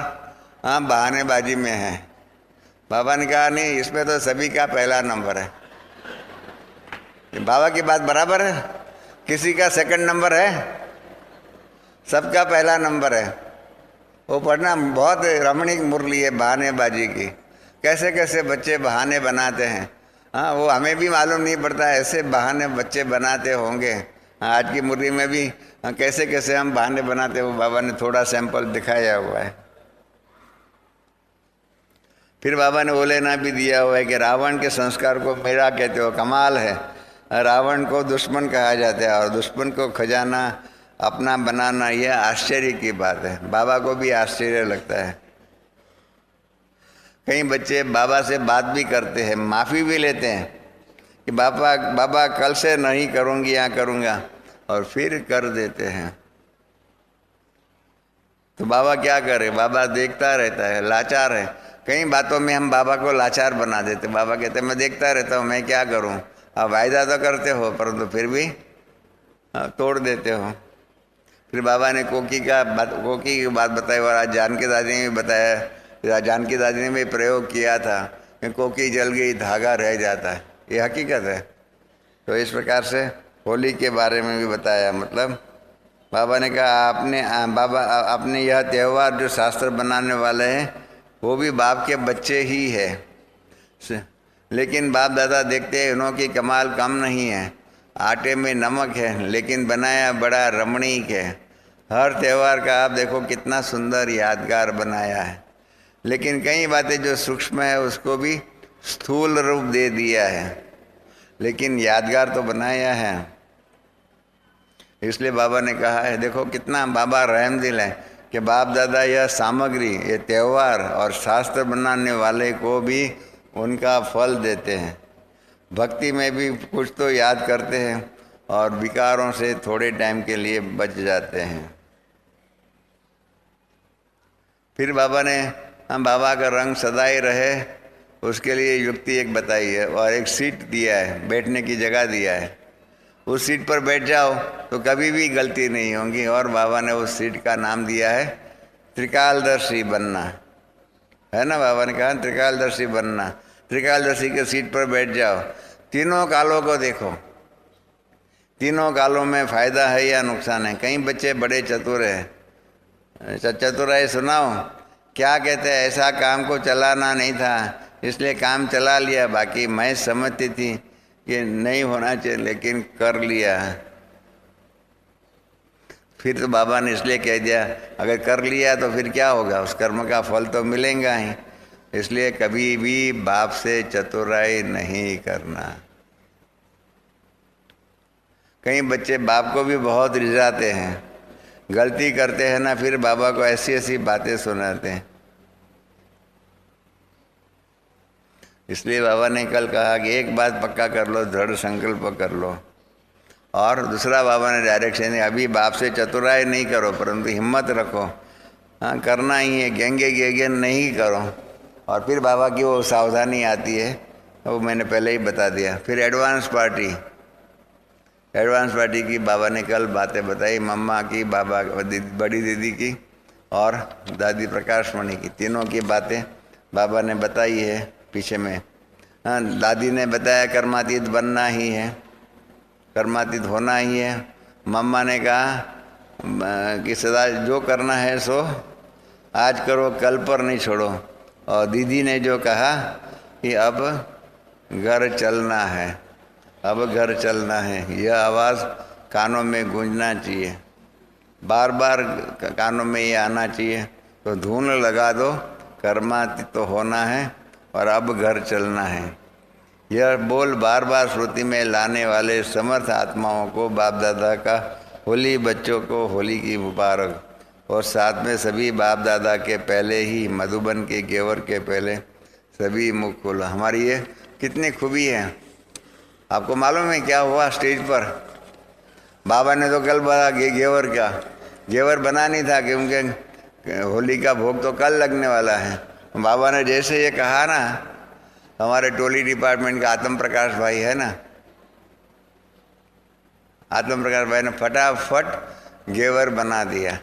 Speaker 2: हाँ बहानेबाजी में हैं। बाबा ने कहा नहीं इसमें तो सभी का पहला नंबर है। बाबा की बात बराबर है, किसी का सेकंड नंबर है, सबका पहला नंबर है। वो पढ़ना बहुत रमणीक मुरली है बहानेबाजी की, कैसे कैसे बच्चे बहाने बनाते हैं। हाँ वो हमें भी मालूम नहीं पड़ता ऐसे बहाने बच्चे बनाते होंगे। हाँ आज की मुरली में भी कैसे कैसे हम बहाने बनाते वो बाबा ने थोड़ा सैंपल दिखाया हुआ है। फिर बाबा ने वो लेना भी दिया हुआ है कि रावण के संस्कार को मेरा कहते हो, कमाल है। रावण को दुश्मन कहा जाता है और दुश्मन को खजाना अपना बनाना, यह आश्चर्य की बात है। बाबा को भी आश्चर्य लगता है। कई बच्चे बाबा से बात भी करते हैं, माफ़ी भी लेते हैं कि बाबा कल से नहीं करूँगी या करूँगा, और फिर कर देते हैं। तो बाबा क्या करे, बाबा देखता रहता है, लाचार है। कई बातों में हम बाबा को लाचार बना देते। बाबा कहते मैं देखता रहता हूँ, मैं क्या करूँ। आप वायदा तो करते हो परंतु फिर भी तोड़ देते हो। फिर बाबा ने कोकी की बात बताई और आज जानकी दादी ने भी बताया, जानकी दादी ने भी प्रयोग किया था कि कोकी जल गई धागा रह जाता है, ये हकीकत है। तो इस प्रकार से होली के बारे में भी बताया। मतलब बाबा ने कहा आपने यह त्यौहार जो शास्त्र बनाने वाले हैं वो भी बाप के बच्चे ही है, लेकिन बाप दादा देखते हैं उनकी कमाल कम नहीं है। आटे में नमक है लेकिन बनाया बड़ा रमणीक है। हर त्यौहार का आप देखो कितना सुंदर यादगार बनाया है, लेकिन कई बातें जो सूक्ष्म है उसको भी स्थूल रूप दे दिया है, लेकिन यादगार तो बनाया है। इसलिए बाबा ने कहा है, देखो कितना बाबा रहमदिल है कि बाप दादा यह सामग्री, ये त्यौहार और शास्त्र बनाने वाले को भी उनका फल देते हैं। भक्ति में भी कुछ तो याद करते हैं और विकारों से थोड़े टाइम के लिए बच जाते हैं। फिर बाबा ने हम बाबा का रंग सदा ही रहे उसके लिए युक्ति एक बताई है और एक सीट दिया है, बैठने की जगह दिया है। उस सीट पर बैठ जाओ तो कभी भी गलती नहीं होगी। और बाबा ने उस सीट का नाम दिया है त्रिकालदर्शी बनना, है ना। बाबा ने कहा त्रिकालदर्शी बनना, त्रिकालदर्शी के सीट पर बैठ जाओ, तीनों कालों को देखो, तीनों कालों में फ़ायदा है या नुकसान है। कई बच्चे बड़े चतुर हैं, चतुराई सुनाओ। क्या कहते हैं, ऐसा काम को चलाना नहीं था इसलिए काम चला लिया, बाकी मैं समझती थी कि नहीं होना चाहिए लेकिन कर लिया। फिर तो बाबा ने इसलिए कह दिया अगर कर लिया तो फिर क्या होगा, उस कर्म का फल तो मिलेगा ही। इसलिए कभी भी बाप से चतुराई नहीं करना। कई बच्चे बाप को भी बहुत रिझाते हैं, गलती करते हैं ना, फिर बाबा को ऐसी ऐसी बातें सुनाते हैं। इसलिए बाबा ने कल कहा कि एक बात पक्का कर लो, दृढ़ संकल्प कर लो। और दूसरा बाबा ने डायरेक्शन है, अभी बाप से चतुराई नहीं करो परंतु हिम्मत रखो, हाँ करना ही है, गेंगे गेगे नहीं करो। और फिर बाबा की वो सावधानी आती है, वो मैंने पहले ही बता दिया। फिर एडवांस पार्टी की बाबा ने कल बातें बताई, मम्मा की, बाबा बड़ी दीदी की और दादी प्रकाशमणि की, तीनों की बातें बाबा ने बताई है पीछे में। हाँ, दादी ने बताया कर्मातीत बनना ही है, कर्मातीत होना ही है। मम्मा ने कहा कि सदा जो करना है सो आज करो, कल पर नहीं छोड़ो। और दीदी ने जो कहा कि अब घर चलना है, अब घर चलना है, यह आवाज़ कानों में गूंजना चाहिए, बार बार कानों में ये आना चाहिए। तो धून लगा दो, कर्मातीत तो होना है और अब घर चलना है। यह बोल बार बार श्रुति में लाने वाले समर्थ आत्माओं को बाप दादा का होली, बच्चों को होली की मुबारक। और साथ में सभी बाप दादा के पहले ही, मधुबन के गेवर के पहले सभी मुख खोला। हमारी ये कितनी खूबी है। आपको मालूम है क्या हुआ स्टेज पर? बाबा ने तो कल बना गेवर का, गेवर बना नहीं था क्योंकि होली का भोग तो कल लगने वाला है। बाबा ने जैसे ये कहा ना, हमारे टोली डिपार्टमेंट का आत्म प्रकाश भाई है ना, आत्म प्रकाश भाई ने फटाफट गेवर बना दिया।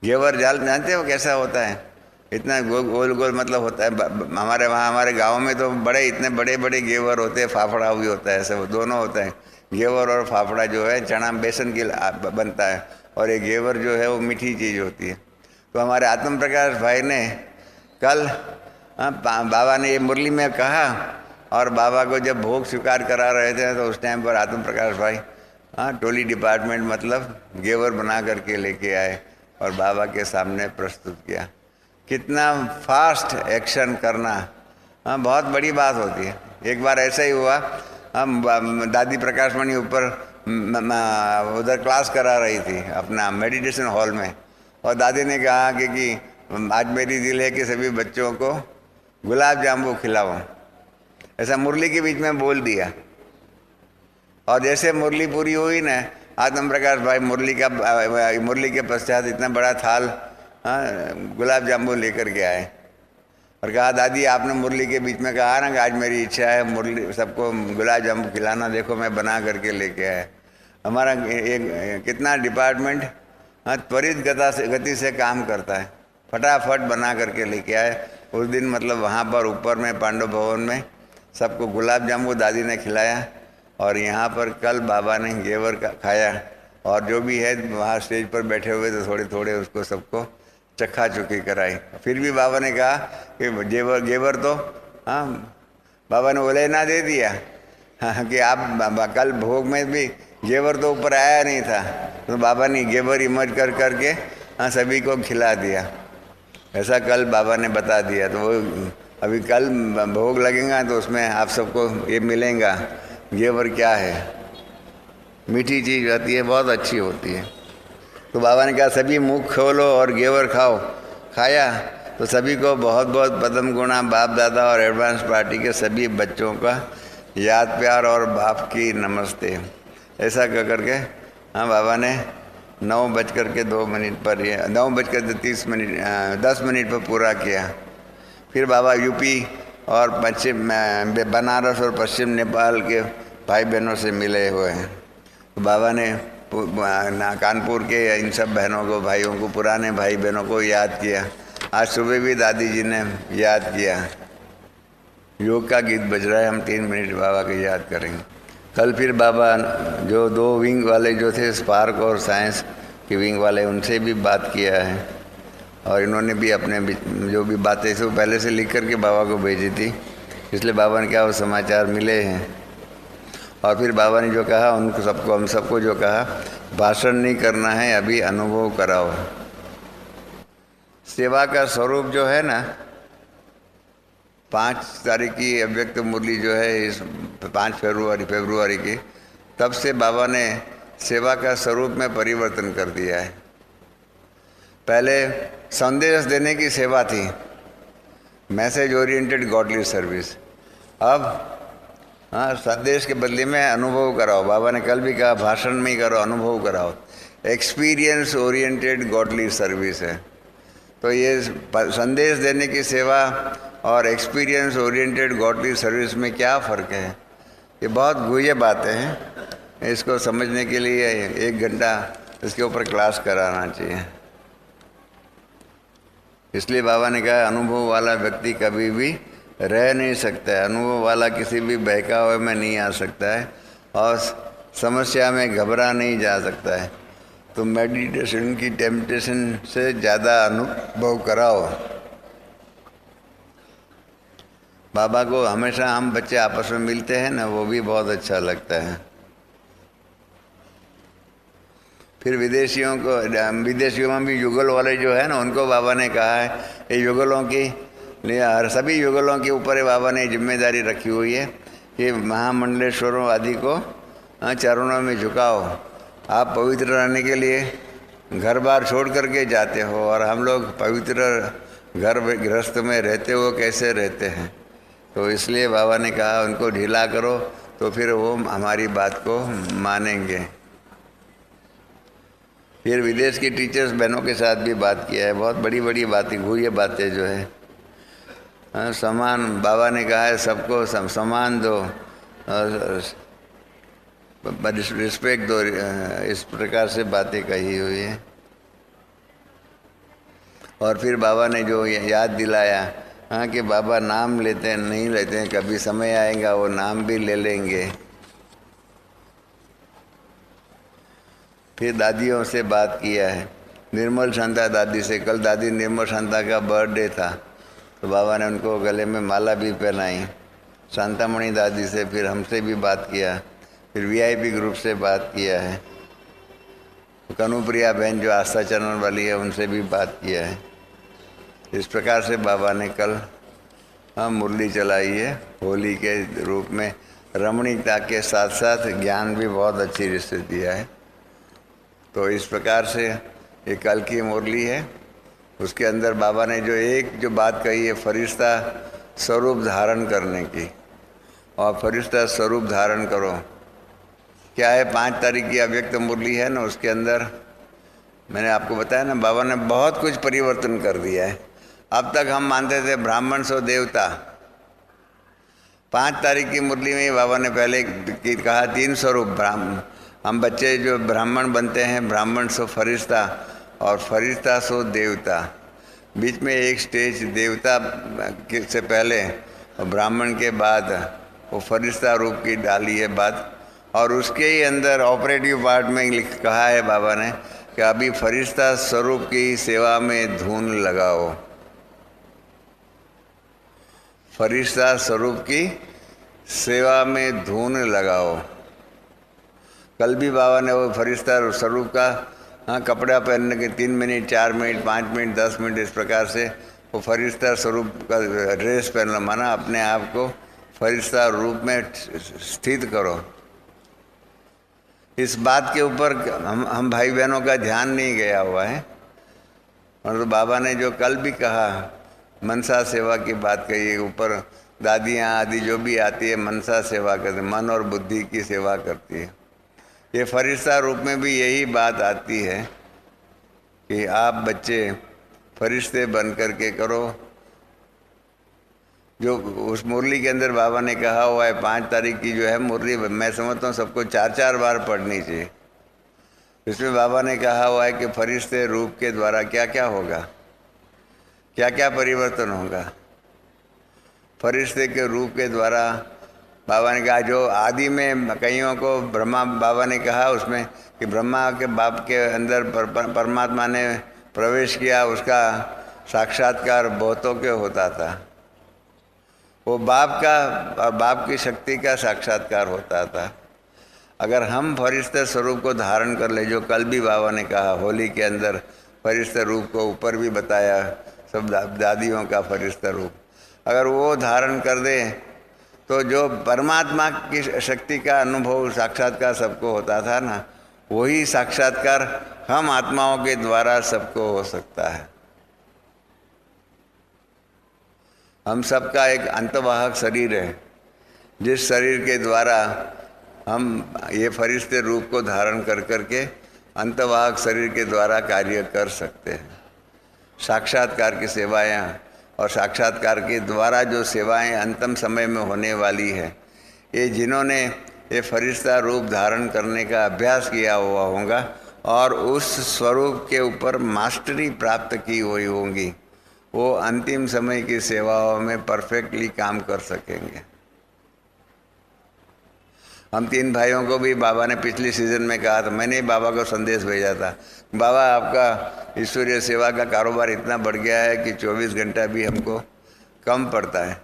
Speaker 2: गेवर जाल जानते हो कैसा होता है? इतना गोल गोल मतलब होता है। हमारे वहाँ, हमारे गांव में तो बड़े, इतने बड़े बड़े गेवर होते हैं, फाफड़ा भी होता है, सब दोनों होता है। गेवर और फाफड़ा जो है चना बेसन के बनता है, और ये गेवर जो है वो मीठी चीज़ होती है। तो हमारे आत्म प्रकाश भाई ने कल बाबा ने ये मुरली में कहा, और बाबा को जब भोग स्वीकार करा रहे थे तो उस टाइम पर आत्म प्रकाश भाई टोली डिपार्टमेंट मतलब गेवर बना करके लेके आए और बाबा के सामने प्रस्तुत किया। कितना फास्ट एक्शन करना बहुत बड़ी बात होती है। एक बार ऐसा ही हुआ, हम दादी प्रकाशमणि ऊपर उधर क्लास करा रही थी अपना मेडिटेशन हॉल में, और दादी ने कहा कि आज मेरी दिल है कि सभी बच्चों को गुलाब जामुन खिलाओ। ऐसा मुरली के बीच में बोल दिया, और जैसे मुरली पूरी हुई ना, आत्म प्रकाश भाई मुरली के पश्चात इतना बड़ा थाल गुलाब जामुन लेकर के आए और कहा, दादी आपने मुरली के बीच में कहा ना कि आज मेरी इच्छा है मुरली सबको गुलाब जामुन खिलाना, देखो मैं बना करके लेके आया। हमारा एक कितना डिपार्टमेंट त्वरित गति से काम करता है, फटाफट बना करके लेके आए। उस दिन मतलब वहाँ पर ऊपर में पांडव भवन में सबको गुलाब जामुन दादी ने खिलाया, और यहाँ पर कल बाबा ने गेवर का खाया, और जो भी है वहाँ स्टेज पर बैठे हुए तो थोड़े थोड़े उसको सबको चखा चुकी कराई। फिर भी बाबा ने कहा कि गेवर तो बाबा ने बोले ना दे दिया कि आप कल भोग में भी गेवर तो ऊपर आया नहीं था, तो बाबा ने गेवर इमर्ज कर करके सभी को खिला दिया। ऐसा कल बाबा ने बता दिया। तो वो अभी कल भोग लगेगा तो उसमें आप सबको ये मिलेगा गेवर क्या है, मीठी चीज़ होती है, बहुत अच्छी होती है। तो बाबा ने कहा सभी मुख खोलो और गेवर खाओ। खाया तो सभी को बहुत बहुत पदम गुणा बाप दादा और एडवांस पार्टी के सभी बच्चों का याद प्यार और बाप की नमस्ते। ऐसा कर करके बाबा ने 9:02 पर, ये 10 मिनट पर पूरा किया। फिर बाबा यूपी और पश्चिम बनारस और पश्चिम नेपाल के भाई बहनों से मिले हुए हैं। तो बाबा ने कानपुर के इन सब बहनों को, भाइयों को, पुराने भाई बहनों को याद किया। आज सुबह भी दादी जी ने याद किया। योग का गीत बज रहा है, हम 3 मिनट बाबा को याद करेंगे। कल फिर बाबा जो 2 विंग वाले जो थे, स्पार्क और साइंस, कि विंग वाले, उनसे भी बात किया है और इन्होंने भी अपने जो भी बातें सब पहले से लिख करके बाबा को भेजी थी, इसलिए बाबा ने क्या वो समाचार मिले हैं। और फिर बाबा ने जो कहा उनको सबको, हम सबको जो कहा, भाषण नहीं करना है, अभी अनुभव कराओ। सेवा का स्वरूप जो है ना, 5 तारीख की अव्यक्त मुरली जो है, इस 5 फरवरी की, तब से बाबा ने सेवा का स्वरूप में परिवर्तन कर दिया है। पहले संदेश देने की सेवा थी, मैसेज ओरिएंटेड गॉडली सर्विस। अब संदेश के बदले में अनुभव कराओ। बाबा ने कल भी कहा, भाषण में ही करो, अनुभव कराओ। एक्सपीरियंस ओरिएंटेड गॉडली सर्विस है। तो ये संदेश देने की सेवा और एक्सपीरियंस ओरिएंटेड गॉडली सर्विस में क्या फ़र्क है? ये बहुत गुह्य बातें हैं। इसको समझने के लिए 1 घंटा इसके ऊपर क्लास कराना चाहिए। इसलिए बाबा ने कहा, अनुभव वाला व्यक्ति कभी भी रह नहीं सकता है, अनुभव वाला किसी भी बहकावे में नहीं आ सकता है और समस्या में घबरा नहीं जा सकता है। तो मेडिटेशन की टेम्पटेशन से ज़्यादा अनुभव कराओ। बाबा को हमेशा हम बच्चे आपस में मिलते हैं ना, वो भी बहुत अच्छा लगता है। फिर विदेशियों में भी युगल वाले जो है ना, उनको बाबा ने कहा है, ये युगलों की सभी युगलों के ऊपर बाबा ने जिम्मेदारी रखी हुई है कि महामंडलेश्वरों आदि को चरणों में झुकाओ। आप पवित्र रहने के लिए घर बार छोड़ करके जाते हो और हम लोग पवित्र घर गृहस्थ में रहते हो कैसे रहते हैं। तो इसलिए बाबा ने कहा उनको ढीला करो, तो फिर वो हमारी बात को मानेंगे। फिर विदेश की टीचर्स बहनों के साथ भी बात किया है, बहुत बड़ी बड़ी बातें, गुह्य बातें जो है। समान, बाबा ने कहा है सबको समान दो, रिस्पेक्ट दो, इस प्रकार से बातें कही हुई है। और फिर बाबा ने जो याद दिलाया कि बाबा नाम लेते हैं, नहीं लेते हैं, कभी समय आएगा वो नाम भी ले लेंगे। फिर दादियों से बात किया है, निर्मल शांता दादी से। कल दादी निर्मल शांता का बर्थडे था, तो बाबा ने उनको गले में माला भी पहनाई। शांतामणि दादी से फिर हमसे भी बात किया, फिर VIP ग्रुप से बात किया है। कनुप्रिया बहन जो आस्था चैनल वाली है, उनसे भी बात किया है। इस प्रकार से बाबा ने कल मुरली चलाई है, होली के रूप में। रमणीकता के साथ साथ ज्ञान भी बहुत अच्छी रिश्ते दिया है। तो इस प्रकार से ये कल की मुरली है। उसके अंदर बाबा ने जो बात कही है, फरिश्ता स्वरूप धारण करने की, और फरिश्ता स्वरूप धारण करो। क्या है, 5 तारीख की अव्यक्त मुरली है ना, उसके अंदर मैंने आपको बताया ना, बाबा ने बहुत कुछ परिवर्तन कर दिया है। अब तक हम मानते थे ब्राह्मण सो देवता। 5 तारीख की मुरली में बाबा ने पहले कहा 3 स्वरूप। हम बच्चे जो ब्राह्मण बनते हैं, ब्राह्मण सो फरिश्ता और फरिश्ता सो देवता। बीच में एक स्टेज देवता से पहले और ब्राह्मण के बाद वो फरिश्ता रूप की डाली है बात। और उसके ही अंदर ऑपरेटिव पार्ट में कहा है बाबा ने कि अभी फरिश्ता स्वरूप की सेवा में धून लगाओ। फरिश्ता स्वरूप की सेवा में धून लगाओ। कल भी बाबा ने वो फरिश्ता स्वरूप का कपड़ा पहनने के 3 मिनट, 4 मिनट, 5 मिनट, 10 मिनट, इस प्रकार से वो फरिश्ता स्वरूप का ड्रेस पहनना, माना अपने आप को फरिश्ता रूप में स्थित करो। इस बात के ऊपर हम भाई बहनों का ध्यान नहीं गया हुआ है। और तो बाबा ने जो कल भी कहा, मनसा सेवा की बात कही, ऊपर दादियाँ आदि जो भी आती है मनसा सेवा करती, मन और बुद्धि की सेवा करती है। ये फरिश्ता रूप में भी यही बात आती है कि आप बच्चे फरिश्ते बन करके करो। जो उस मुरली के अंदर बाबा ने कहा हुआ है, 5 तारीख की जो है मुरली, मैं समझता हूँ सबको 4-4 बार पढ़नी चाहिए। इसमें बाबा ने कहा हुआ है कि फरिश्ते रूप के द्वारा क्या क्या होगा, क्या क्या परिवर्तन होगा। फरिश्ते के रूप के द्वारा बाबा ने कहा जो आदि में कईयों को ब्रह्मा, बाबा ने कहा उसमें कि ब्रह्मा के बाप के अंदर परमात्मा ने प्रवेश किया, उसका साक्षात्कार बहुतों के होता था। वो बाप का और बाप की शक्ति का साक्षात्कार होता था। अगर हम फरिश्ते स्वरूप को धारण कर ले, जो कल भी बाबा ने कहा, होली के अंदर फरिश्ते रूप को ऊपर भी बताया, सब दादियों का फरिश्ता रूप, अगर वो धारण कर दे तो जो परमात्मा की शक्ति का अनुभव साक्षात्कार सबको होता था ना, वही साक्षात्कार हम आत्माओं के द्वारा सबको हो सकता है। हम सबका एक अंतवाहक शरीर है, जिस शरीर के द्वारा हम ये फरिश्ते रूप को धारण कर करके अंतवाहक शरीर के द्वारा कार्य कर सकते हैं। साक्षात्कार की सेवाएं और साक्षात्कार के द्वारा जो सेवाएं अंतिम समय में होने वाली है, ये जिन्होंने ये फरिश्ता रूप धारण करने का अभ्यास किया हुआ होगा और उस स्वरूप के ऊपर मास्टरी प्राप्त की हुई होंगी, वो अंतिम समय की सेवाओं में परफेक्टली काम कर सकेंगे। हम 3 भाइयों को भी बाबा ने पिछली सीज़न में कहा था, मैंने बाबा को संदेश भेजा था, बाबा आपका ईश्वरीय सेवा का कारोबार इतना बढ़ गया है कि 24 घंटा भी हमको कम पड़ता है।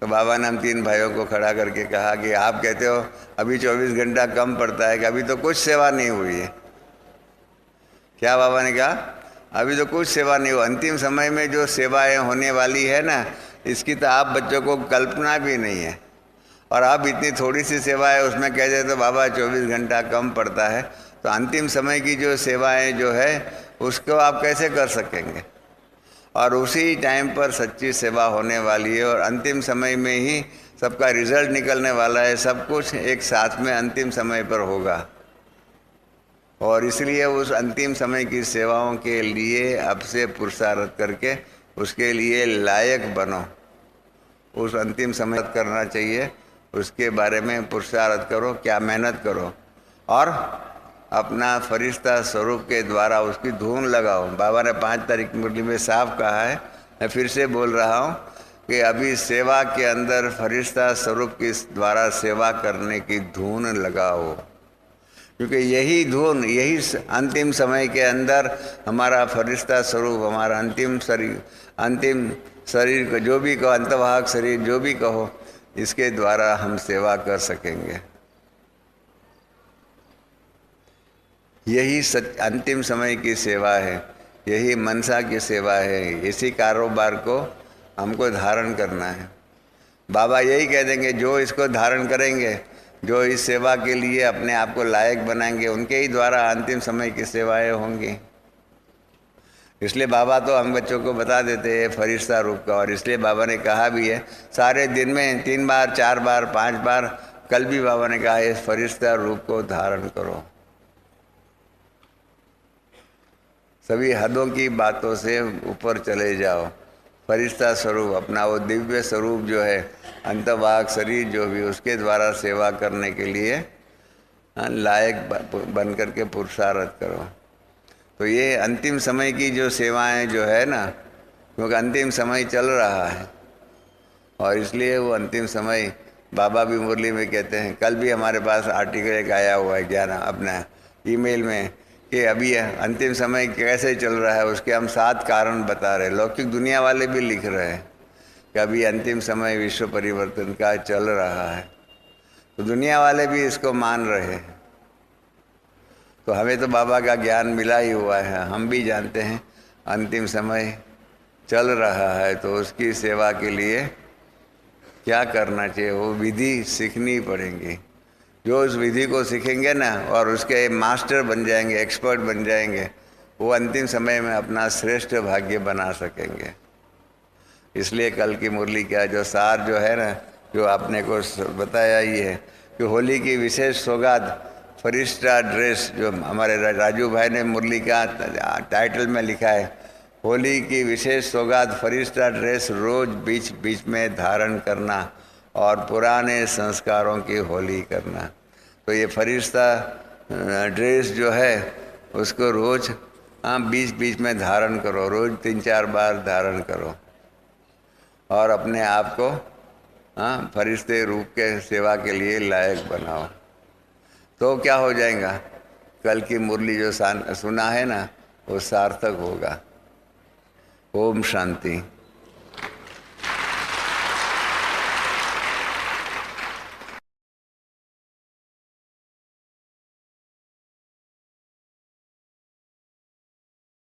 Speaker 2: तो बाबा ने हम 3 भाइयों को खड़ा करके कहा कि आप कहते हो अभी 24 घंटा कम पड़ता है कि अभी तो कुछ सेवा नहीं हुई है। क्या बाबा ने कहा? अभी तो कुछ सेवा नहीं हुई। अंतिम समय में जो सेवाएं होने वाली है ना, इसकी तो आप बच्चों को कल्पना भी नहीं है। और आप इतनी थोड़ी सी सेवा है उसमें कह देते तो बाबा 24 घंटा कम पड़ता है, तो अंतिम समय की जो सेवाएं जो है उसको आप कैसे कर सकेंगे? और उसी टाइम पर सच्ची सेवा होने वाली है और अंतिम समय में ही सबका रिजल्ट निकलने वाला है। सब कुछ एक साथ में अंतिम समय पर होगा और इसलिए उस अंतिम समय की सेवाओं के लिए अब से पुरुषार्थ करके उसके लिए लायक बनो। उस अंतिम समय करना चाहिए, उसके बारे में पुरुषार्थ करो, क्या मेहनत करो और अपना फरिश्ता स्वरूप के द्वारा उसकी धून लगाओ। बाबा ने 5 तारीख मुरली में साफ कहा है, मैं फिर से बोल रहा हूँ कि अभी सेवा के अंदर फरिश्ता स्वरूप के द्वारा सेवा करने की धून लगाओ, क्योंकि यही धून, यही अंतिम समय के अंदर हमारा फरिश्ता स्वरूप, हमारा अंतिम शरीर को जो भी कहो, अंतवाहक शरीर जो भी कहो, इसके द्वारा हम सेवा कर सकेंगे। यही अंतिम समय की सेवा है, यही मनसा की सेवा है, इसी कारोबार को हमको धारण करना है। बाबा यही कह देंगे, जो इसको धारण करेंगे, जो इस सेवा के लिए अपने आप को लायक बनाएंगे, उनके ही द्वारा अंतिम समय की सेवाएं होंगी। इसलिए बाबा तो हम बच्चों को बता देते हैं फरिश्ता रूप का, और इसलिए बाबा ने कहा भी है सारे दिन में 3 बार 4 बार 5 बार, कल भी बाबा ने कहा इस फरिश्ता रूप को धारण करो। सभी हदों की बातों से ऊपर चले जाओ। फरिश्ता स्वरूप, अपना वो दिव्य स्वरूप जो है, अंतवाहक शरीर जो भी, उसके द्वारा सेवा करने के लिए लायक बन करके पुरुषार्थ करो। तो ये अंतिम समय की जो सेवाएं जो है ना, क्योंकि अंतिम समय चल रहा है और इसलिए वो अंतिम समय बाबा भी मुरली में कहते हैं। कल भी हमारे पास आर्टिकल एक आया हुआ है 11 अपना ईमेल में कि अभी अंतिम समय कैसे चल रहा है, उसके हम 7 कारण बता रहे। लौकिक दुनिया वाले भी लिख रहे हैं कि अभी अंतिम समय विश्व परिवर्तन का चल रहा है, तो दुनिया वाले भी इसको मान रहे हैं। तो हमें तो बाबा का ज्ञान मिला ही हुआ है, हम भी जानते हैं अंतिम समय चल रहा है, तो उसकी सेवा के लिए क्या करना चाहिए, वो विधि सीखनी पड़ेगी। जो उस विधि को सीखेंगे ना और उसके मास्टर बन जाएंगे, एक्सपर्ट बन जाएंगे, वो अंतिम समय में अपना श्रेष्ठ भाग्य बना सकेंगे। इसलिए कल की मुरली का जो सार जो है ना, जो आपने को बताया ही है कि होली की विशेष सौगात फरिश्ता ड्रेस, जो हमारे राजू भाई ने मुरली का टाइटल में लिखा है, होली की विशेष सौगात फरिश्ता ड्रेस रोज बीच बीच में धारण करना और पुराने संस्कारों की होली करना। तो ये फरिश्ता ड्रेस जो है उसको रोज बीच बीच में धारण करो, रोज 3-4 बार धारण करो और अपने आप को हाँ, फरिश्ते रूप के सेवा के लिए लायक बनाओ, तो क्या हो जाएगा? कल की मुरली जो सुना है ना, वो सार्थक होगा। ओम शांति।